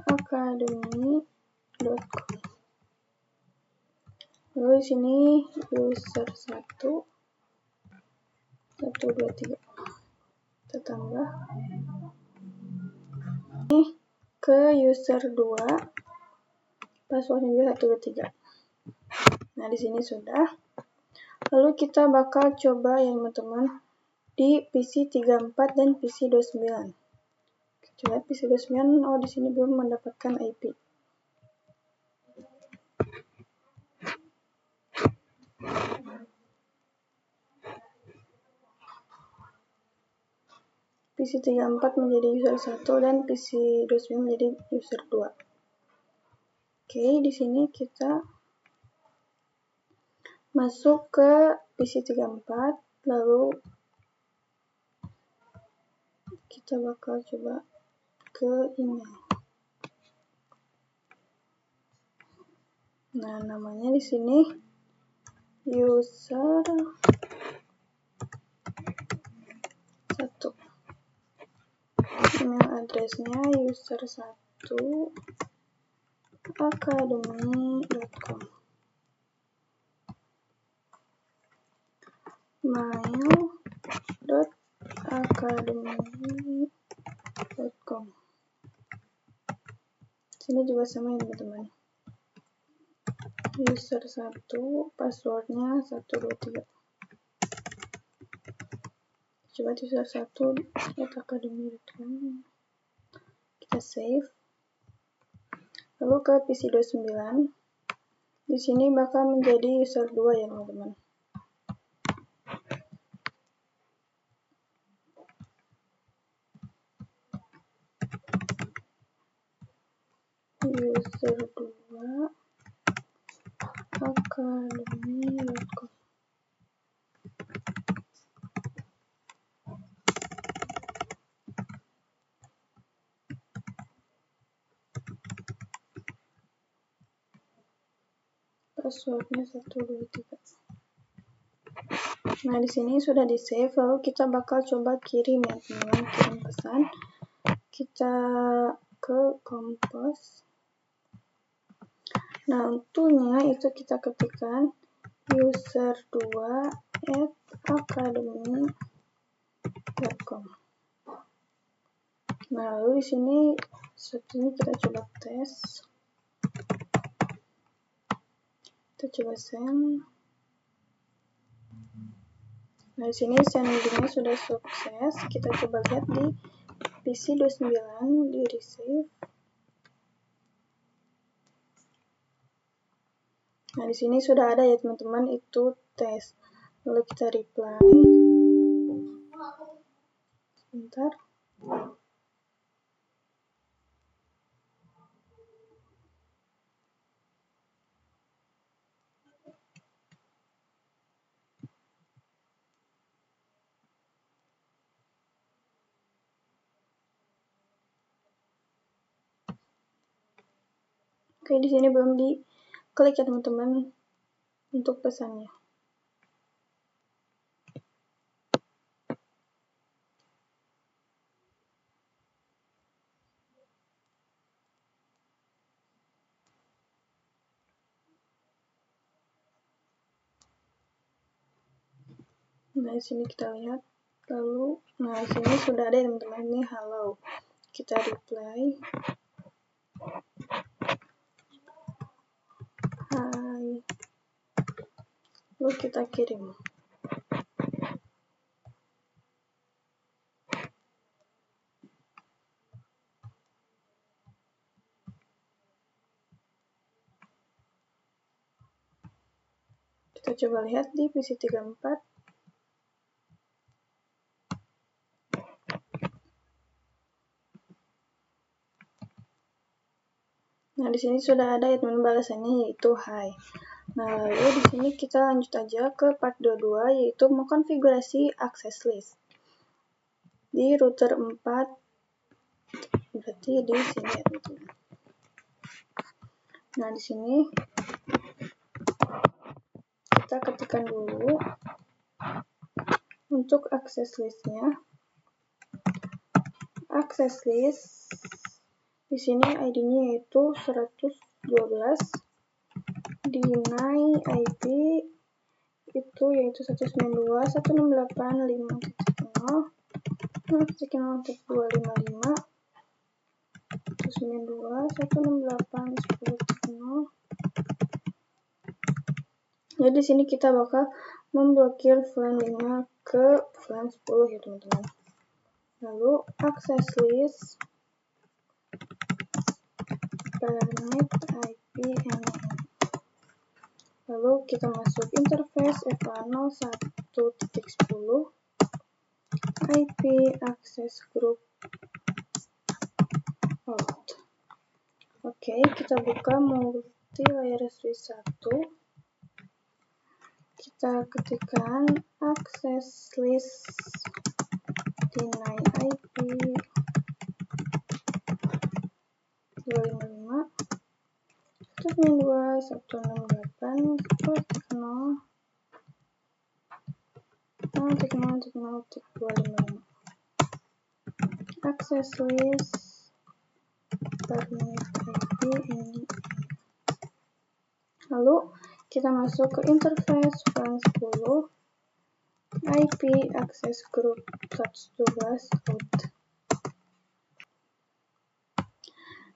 academy.com. Lalu di sini user 1 2 3. Kita tambah. Ini ke user 2. Passwordnya juga 1 2 3. Nah, di sini sudah. Lalu kita bakal coba ya teman-teman di PC 34 dan PC 29. Coba PC 29, oh di sini belum mendapatkan IP. PC 34 menjadi user 1 dan PC 29 menjadi user 2. Oke, di sini kita masuk ke PC 34, lalu kita bakal coba ke email. Nah, namanya di sini user 1. Email address-nya user 1 academy.com. mail.academy.com. Sini juga sama ya teman-teman. User 1, passwordnya 1 2 3. Coba user 1 academy.com. Kita save. Lalu ke PC 29. Di sini bakal menjadi user 2 ya teman-teman. User 2 academy.com. Passwordnya 1 2 3. Nah, di sini sudah di save, lalu kita bakal coba kirim ya teman-teman, kirim pesan. Kita ke compose. Nah, untuknya itu kita ketikkan user2@academy.com. Nah, lalu di sini sepertinya kita coba tes. Kita coba send. Nah, di sini sendingnya sudah sukses. Kita coba lihat di PC 29 di receive. Nah, di sini sudah ada ya teman-teman, itu tes. Lalu kita reply. Sebentar. Oke, di sini belum diklik ya teman-teman untuk pesannya. Nah, di sini kita lihat. Lalu, nah di sini sudah ada teman-teman, ini halo. Kita reply. Hai. Lalu kita kirim. Kita coba lihat di PC34. Nah, di sini sudah ada ya teman balasannya, yaitu hai. Nah, lalu di sini kita lanjut aja ke part 22, yaitu mengkonfigurasi access list di router 4, berarti di sini ya teman-teman. Nah, di sini kita ketikkan dulu untuk access listnya. Access list di sini ID-nya yaitu 112, deny IP itu yaitu 192.168.5.0, 0.0.255, 192.168.10.0. Jadi di sini kita bakal memblokir VLAN 5 ke VLAN 10 ya teman-teman. Lalu access list permit IP NN. Lalu kita masuk interface FA01.10 IP access group out. Oke, kita buka multi layer switch 1. Kita ketikkan access list deny IP 255 192.168.0.0.0.255 access list permit IP ini. Lalu kita masuk ke interface VLAN 10 IP access group 112 out.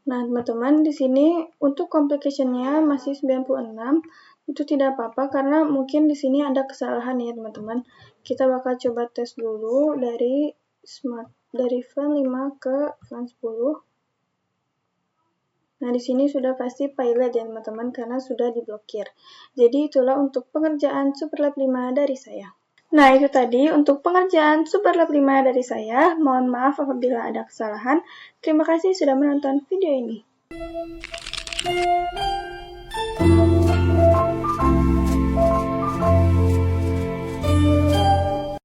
Nah, teman-teman, di sini untuk complication-nya masih 96. Itu tidak apa-apa karena mungkin di sini ada kesalahan ya, teman-teman. Kita bakal coba tes dulu dari VLAN 5 ke VLAN 10. Nah, di sini sudah pasti pilot ya, teman-teman, karena sudah diblokir. Jadi, itulah untuk pengerjaan Superlab 5 dari saya. Nah, itu tadi untuk pengerjaan Superlab 5 dari saya. Mohon maaf apabila ada kesalahan. Terima kasih sudah menonton video ini.